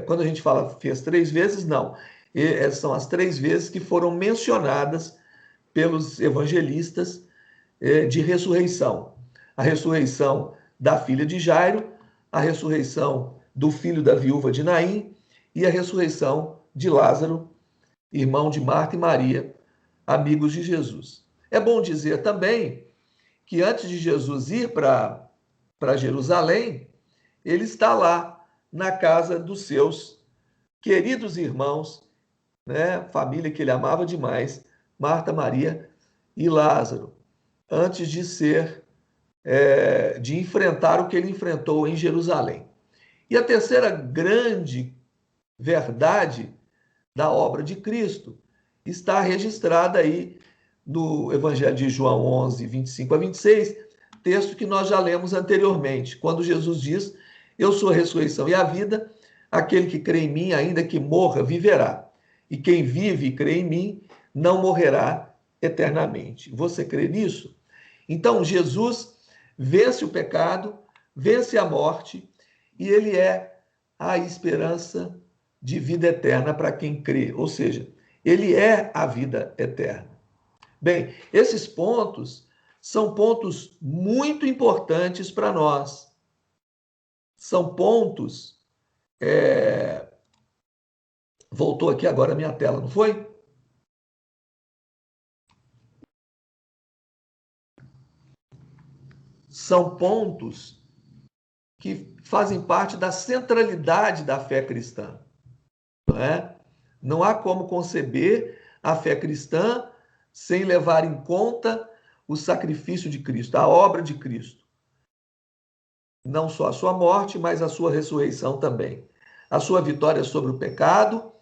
Quando a gente fala fez 3 vezes, não. São as 3 vezes que foram mencionadas pelos evangelistas de ressurreição. A ressurreição da filha de Jairo, a ressurreição do filho da viúva de Naim e a ressurreição de Lázaro, irmão de Marta e Maria, amigos de Jesus. É bom dizer também que antes de Jesus ir para Jerusalém, ele está lá na casa dos seus queridos irmãos, né? Família que ele amava demais, Marta, Maria e Lázaro, antes de de enfrentar o que ele enfrentou em Jerusalém. E a terceira grande verdade da obra de Cristo está registrada aí no Evangelho de João 11, 25 a 26, texto que nós já lemos anteriormente, quando Jesus diz: eu sou a ressurreição e a vida, aquele que crê em mim, ainda que morra, viverá. E quem vive e crê em mim, não morrerá eternamente. Você crê nisso? Então, Jesus vence o pecado, vence a morte, e ele é a esperança de vida eterna para quem crê, ou seja, ele é a vida eterna. Bem, esses pontos são pontos muito importantes para nós. São pontos. Voltou aqui agora a minha tela, não foi? São pontos que fazem parte da centralidade da fé cristã. Não é? Não há como conceber a fé cristã sem levar em conta o sacrifício de Cristo, a obra de Cristo. Não só a sua morte, mas a sua ressurreição também. A sua vitória sobre o pecado,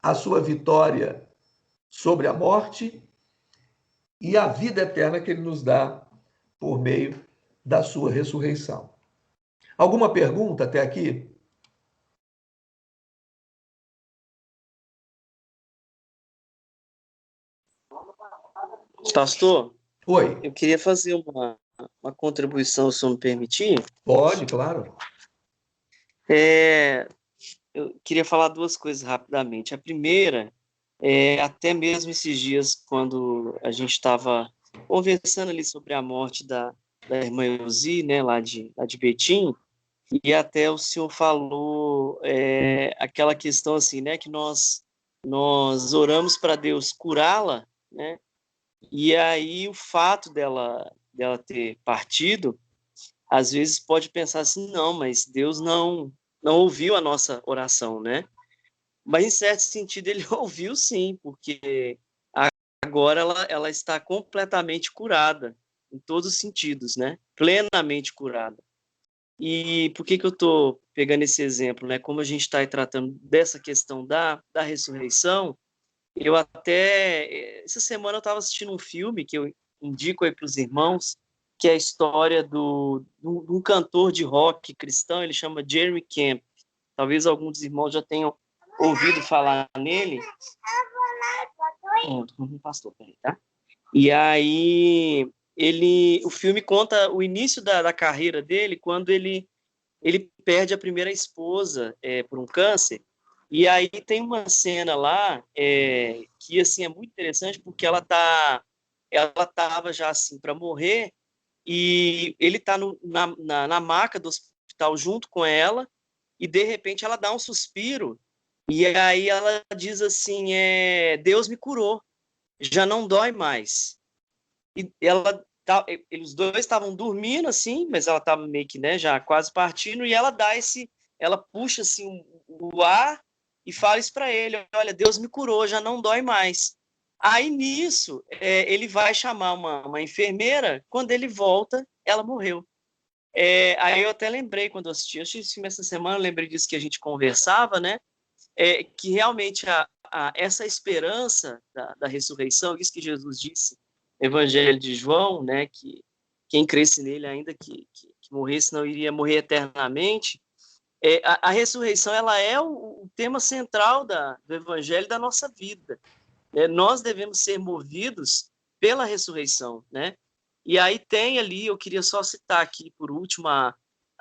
a sua vitória sobre a morte e a vida eterna que ele nos dá por meio da sua ressurreição. Alguma pergunta até aqui? Pastor, Oi. eu queria fazer uma contribuição, se eu me permitir. Pode, claro. Eu queria falar duas coisas rapidamente. A primeira até mesmo esses dias, quando a gente estava conversando ali sobre a morte da irmã Elzi, né, lá de Betim, e até o senhor falou aquela questão assim, né, que nós oramos para Deus curá-la, né, e aí o fato dela ter partido, às vezes pode pensar assim, não, mas Deus não ouviu a nossa oração, né? Mas, em certo sentido, ele ouviu sim, porque agora ela está completamente curada, em todos os sentidos, né? Plenamente curada. E por que eu estou pegando esse exemplo, né? Como a gente está aí tratando dessa questão da ressurreição, eu até... Essa semana eu estava assistindo um filme que eu indico aí para os irmãos, que é a história de um cantor de rock cristão, ele chama Jeremy Camp. Talvez alguns dos irmãos já tenham ouvido falar nele. Pastor, peraí, tá? E aí o filme conta o início da carreira dele, quando ele perde a primeira esposa por um câncer. E aí tem uma cena lá que assim é muito interessante, porque ela estava já assim para morrer, e ele está na maca do hospital junto com ela, e de repente ela dá um suspiro, e aí ela diz assim, Deus me curou, já não dói mais. E os dois estavam dormindo assim, mas ela estava meio que, né, já quase partindo, e ela ela puxa assim o ar e fala isso para ele, olha, Deus me curou, já não dói mais. Aí nisso, ele vai chamar uma enfermeira, quando ele volta, ela morreu. Aí eu até lembrei, quando eu assisti esse filme essa semana, eu lembrei disso que a gente conversava, né? Que realmente essa esperança da ressurreição, isso que Jesus disse no Evangelho de João, né, que quem cresce nele, ainda que morresse, não iria morrer eternamente. A ressurreição, ela é o tema central do Evangelho da nossa vida. Nós devemos ser movidos pela ressurreição, né? E aí tem ali, eu queria só citar aqui, por último, a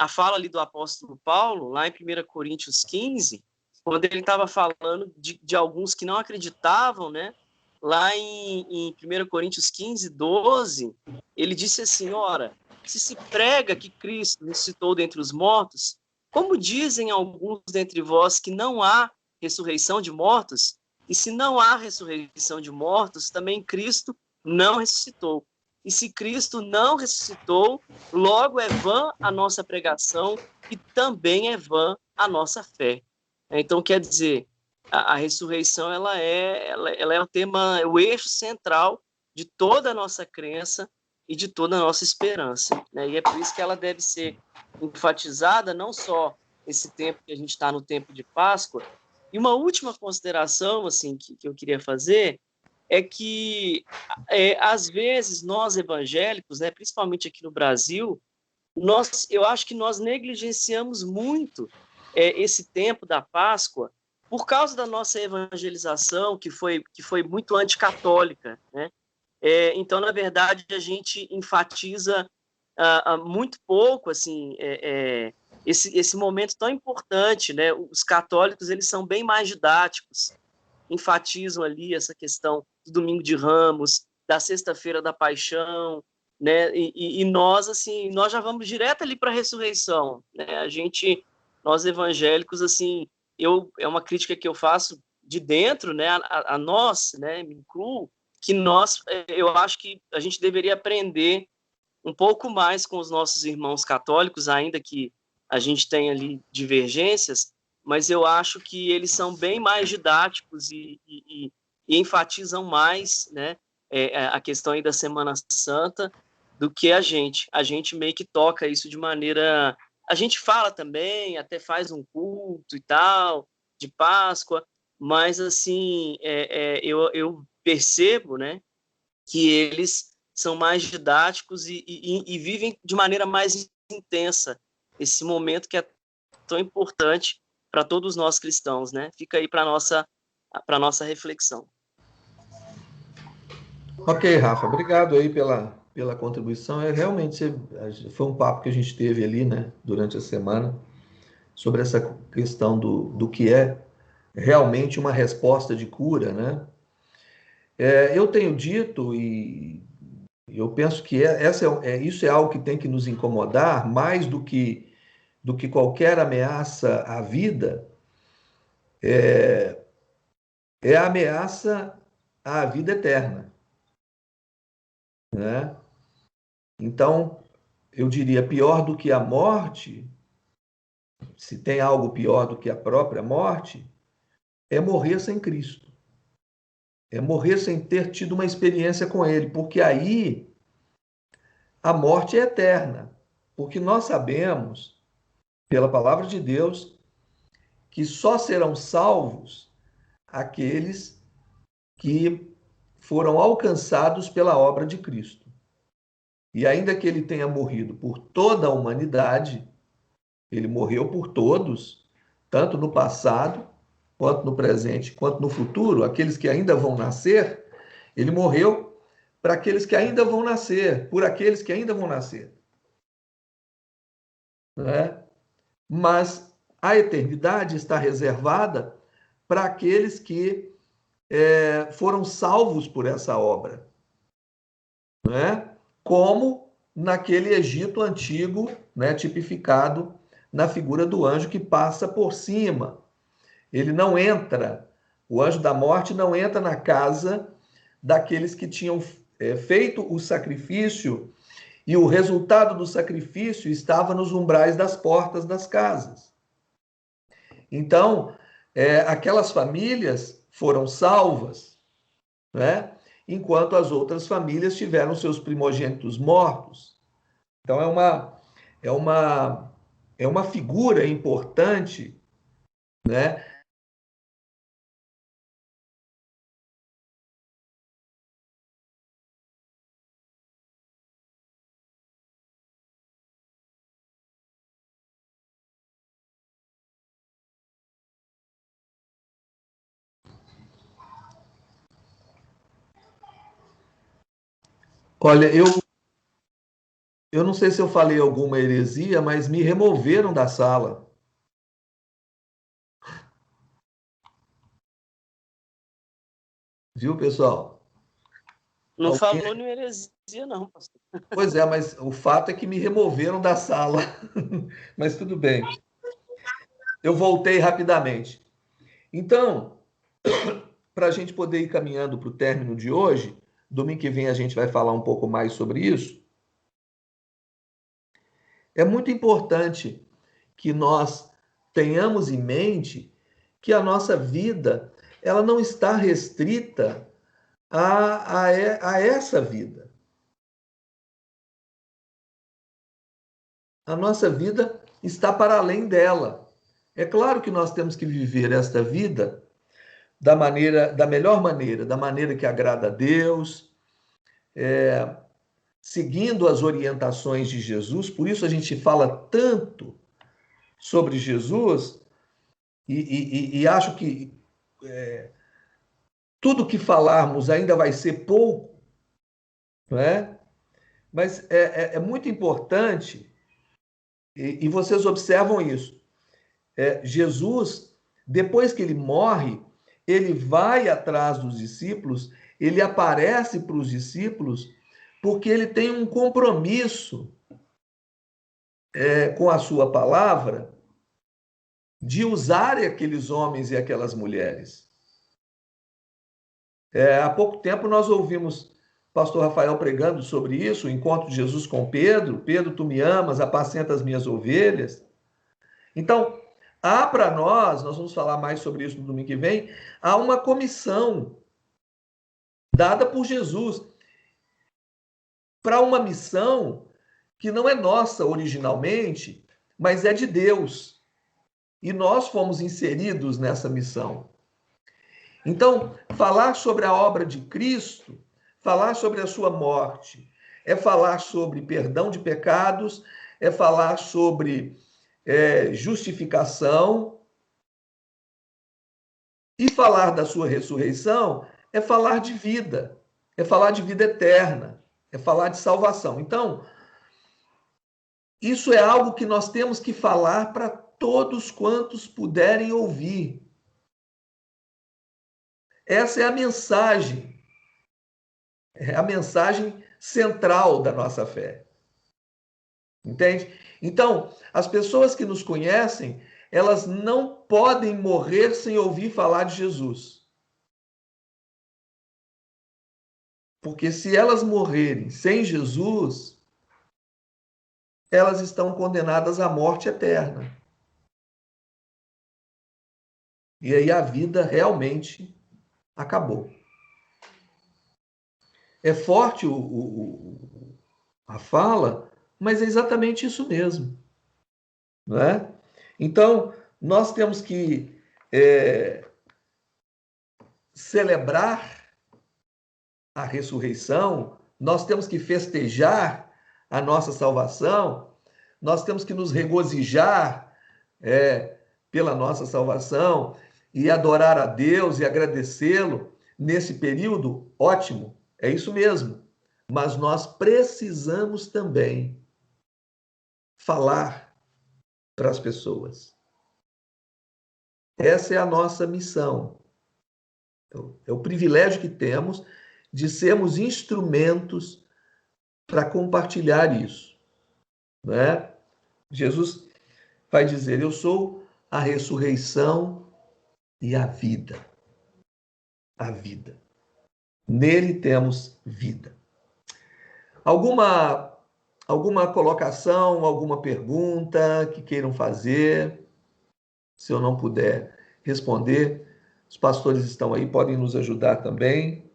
fala ali do apóstolo Paulo, lá em 1 Coríntios 15, quando ele estava falando de alguns que não acreditavam, né? Lá em 1 Coríntios 15, 12, ele disse assim, ora, se prega que Cristo ressuscitou dentre os mortos, como dizem alguns dentre vós que não há ressurreição de mortos? E se não há ressurreição de mortos, também Cristo não ressuscitou. E se Cristo não ressuscitou, logo é vã a nossa pregação e também é vã a nossa fé. Então, quer dizer, a ressurreição ela é o tema, o eixo central de toda a nossa crença e de toda a nossa esperança, né? E é por isso que ela deve ser enfatizada, não só esse tempo que a gente está no tempo de Páscoa. E uma última consideração assim que eu queria fazer é que, às vezes, nós evangélicos, né, principalmente aqui no Brasil, eu acho que nós negligenciamos muito esse tempo da Páscoa por causa da nossa evangelização, que foi muito anticatólica, né? Então, na verdade, a gente enfatiza muito pouco assim, esse momento tão importante, né? Os católicos eles são bem mais didáticos, enfatizam ali essa questão do Domingo de Ramos, da Sexta-feira da Paixão, né? E nós assim, nós já vamos direto ali para a ressurreição, né? Nós evangélicos assim, é uma crítica que eu faço de dentro, né? A nós, né? Me incluo, que eu acho que a gente deveria aprender um pouco mais com os nossos irmãos católicos, ainda que a gente tenha ali divergências, mas eu acho que eles são bem mais didáticos e enfatizam mais, né, a questão aí da Semana Santa do que a gente. A gente meio que toca isso de maneira... A gente fala também, até faz um culto e tal, de Páscoa, mas, assim, eu percebo, né, que eles são mais didáticos e vivem de maneira mais intensa esse momento que é tão importante para todos nós cristãos, né? Fica aí para nossa reflexão. Ok, Rafa, obrigado aí pela contribuição. Realmente foi um papo que a gente teve ali, né, durante a semana, sobre essa questão do que é realmente uma resposta de cura, né? Eu tenho dito e eu penso que isso é algo que tem que nos incomodar mais do que qualquer ameaça à vida, é a ameaça à vida eterna, né? Então, eu diria, pior do que a morte, se tem algo pior do que a própria morte, é morrer sem Cristo. É morrer sem ter tido uma experiência com Ele, porque aí a morte é eterna. Porque nós sabemos, pela palavra de Deus, que só serão salvos aqueles que foram alcançados pela obra de Cristo. E ainda que ele tenha morrido por toda a humanidade, ele morreu por todos, tanto no passado, quanto no presente, quanto no futuro, aqueles que ainda vão nascer, ele morreu para aqueles que ainda vão nascer, por aqueles que ainda vão nascer. Né? Mas a eternidade está reservada para aqueles que foram salvos por essa obra. Né? Como naquele Egito antigo, né, tipificado na figura do anjo que passa por cima. Ele não entra, o anjo da morte não entra na casa daqueles que tinham feito o sacrifício e o resultado do sacrifício estava nos umbrais das portas das casas. Então, aquelas famílias foram salvas, né? Enquanto as outras famílias tiveram seus primogênitos mortos. Então, é uma figura importante, né? Olha, eu não sei se eu falei alguma heresia, mas me removeram da sala. Viu, pessoal? Não falou nenhuma heresia, não, pastor. Pois é, mas o fato é que me removeram da sala. Mas tudo bem. Eu voltei rapidamente. Então, para a gente poder ir caminhando para o término de hoje, Domingo que vem a gente vai falar um pouco mais sobre isso. É muito importante que nós tenhamos em mente que a nossa vida ela não está restrita a essa vida. A nossa vida está para além dela. É claro que nós temos que viver esta vida da melhor maneira, da maneira que agrada a Deus, seguindo as orientações de Jesus. Por isso a gente fala tanto sobre Jesus e acho que tudo que falarmos ainda vai ser pouco, não é? Mas é muito importante, e vocês observam isso. Jesus, depois que ele morre, ele vai atrás dos discípulos, ele aparece para os discípulos, porque ele tem um compromisso com a sua palavra de usar aqueles homens e aquelas mulheres. Há pouco tempo nós ouvimos o pastor Rafael pregando sobre isso, o encontro de Jesus com Pedro. Pedro, tu me amas, apacenta as minhas ovelhas. Então, há para nós vamos falar mais sobre isso no domingo que vem, há uma comissão dada por Jesus para uma missão que não é nossa originalmente, mas é de Deus. E nós fomos inseridos nessa missão. Então, falar sobre a obra de Cristo, falar sobre a sua morte, é falar sobre perdão de pecados, é falar sobre justificação, e falar da sua ressurreição é falar de vida, é falar de vida eterna, é falar de salvação. Então, isso é algo que nós temos que falar para todos quantos puderem ouvir. Essa é a mensagem central da nossa fé. Entende? Então, as pessoas que nos conhecem, elas não podem morrer sem ouvir falar de Jesus. Porque se elas morrerem sem Jesus, elas estão condenadas à morte eterna. E aí a vida realmente acabou. É forte a fala, mas é exatamente isso mesmo. Não é? Então, nós temos que celebrar a ressurreição, nós temos que festejar a nossa salvação, nós temos que nos regozijar pela nossa salvação e adorar a Deus e agradecê-lo nesse período, ótimo, é isso mesmo. Mas nós precisamos também falar para as pessoas. Essa é a nossa missão. É o privilégio que temos de sermos instrumentos para compartilhar isso. Não é? Jesus vai dizer, eu sou a ressurreição e a vida. A vida. Nele temos vida. Alguma colocação, alguma pergunta que queiram fazer? Se eu não puder responder, os pastores estão aí, podem nos ajudar também.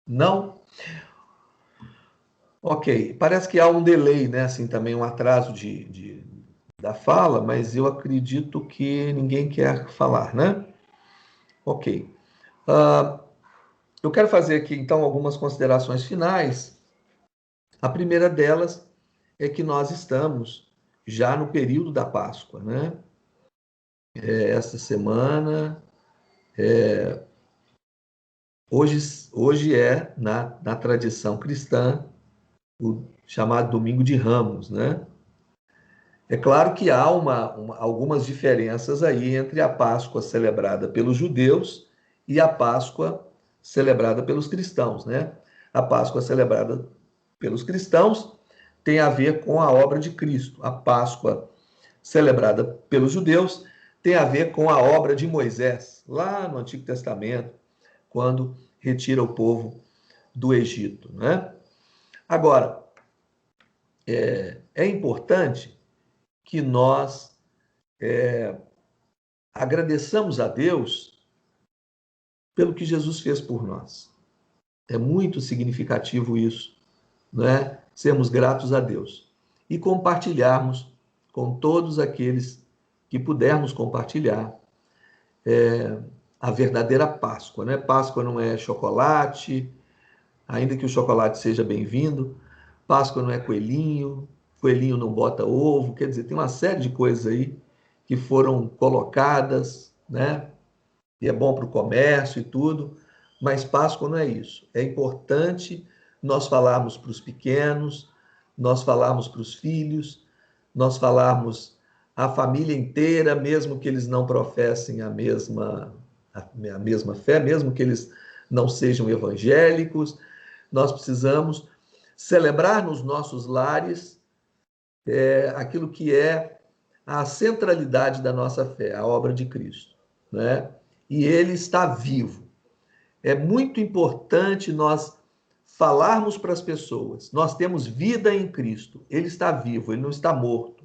Não? Ok, parece que há um delay, né? Assim, também um atraso da fala, mas eu acredito que ninguém quer falar, né? Ok. Eu quero fazer aqui, então, algumas considerações finais. A primeira delas é que nós estamos já no período da Páscoa, né? Esta semana, hoje é, na tradição cristã, o chamado Domingo de Ramos, né? É claro que há algumas diferenças aí entre a Páscoa celebrada pelos judeus e a Páscoa celebrada pelos cristãos, né? A Páscoa celebrada pelos cristãos tem a ver com a obra de Cristo. A Páscoa, celebrada pelos judeus, tem a ver com a obra de Moisés, lá no Antigo Testamento, quando retira o povo do Egito, né? Agora, é importante que nós agradeçamos a Deus pelo que Jesus fez por nós. É muito significativo isso, né? Sermos gratos a Deus e compartilharmos com todos aqueles que pudermos compartilhar a verdadeira Páscoa, né? Páscoa não é chocolate, ainda que o chocolate seja bem-vindo. Páscoa não é coelhinho, coelhinho não bota ovo, quer dizer, tem uma série de coisas aí que foram colocadas, né? E é bom para o comércio e tudo, mas Páscoa não é isso. É importante nós falarmos para os pequenos, nós falarmos para os filhos, nós falarmos a família inteira, mesmo que eles não professem a mesma fé, mesmo que eles não sejam evangélicos. Nós precisamos celebrar nos nossos lares aquilo que é a centralidade da nossa fé, a obra de Cristo, né? E ele está vivo. É muito importante nós falarmos para as pessoas, nós temos vida em Cristo, ele está vivo, ele não está morto.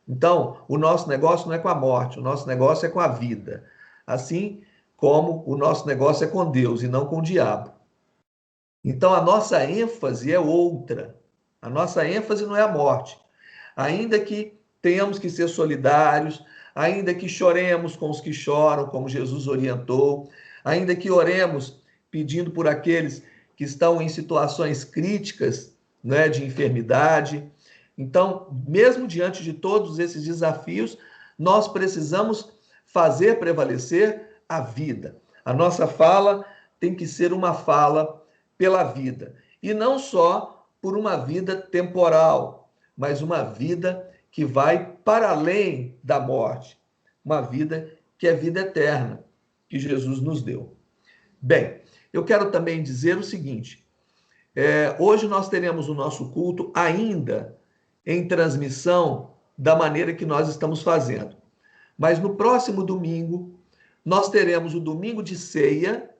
Então, o nosso negócio não é com a morte, o nosso negócio é com a vida. Assim como o nosso negócio é com Deus e não com o diabo. Então, a nossa ênfase é outra. A nossa ênfase não é a morte. Ainda que tenhamos que ser solidários, ainda que choremos com os que choram, como Jesus orientou, ainda que oremos pedindo por aqueles que estão em situações críticas, né, de enfermidade. Então, mesmo diante de todos esses desafios, nós precisamos fazer prevalecer a vida. A nossa fala tem que ser uma fala pela vida. E não só por uma vida temporal, mas uma vida que vai para além da morte. Uma vida que é vida eterna, que Jesus nos deu. Bem, eu quero também dizer o seguinte: hoje nós teremos o nosso culto ainda em transmissão da maneira que nós estamos fazendo. Mas no próximo domingo, nós teremos o domingo de ceia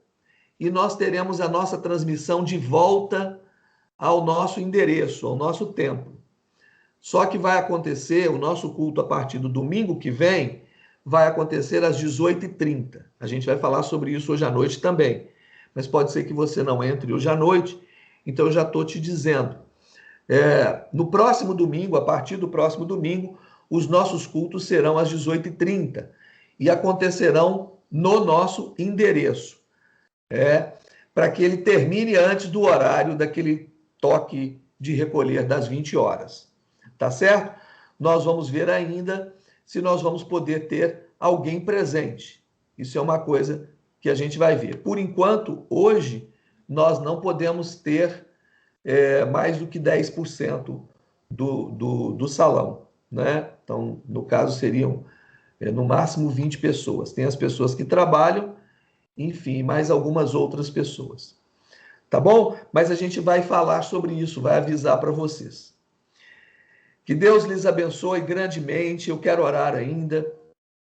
e nós teremos a nossa transmissão de volta ao nosso endereço, ao nosso templo. Só que vai acontecer, o nosso culto a partir do domingo que vem, vai acontecer às 18h30. A gente vai falar sobre isso hoje à noite também. Mas pode ser que você não entre hoje à noite, então eu já estou te dizendo. No próximo domingo, a partir do próximo domingo, os nossos cultos serão às 18h30 e acontecerão no nosso endereço, para que ele termine antes do horário daquele toque de recolher das 20 horas. Tá certo? Nós vamos ver ainda se nós vamos poder ter alguém presente. Isso é uma coisa que a gente vai ver. Por enquanto, hoje, nós não podemos ter mais do que 10% do salão, né? Então, no caso, seriam no máximo 20 pessoas. Tem as pessoas que trabalham, enfim, mais algumas outras pessoas. Tá bom? Mas a gente vai falar sobre isso, vai avisar para vocês. Que Deus lhes abençoe grandemente. Eu quero orar ainda.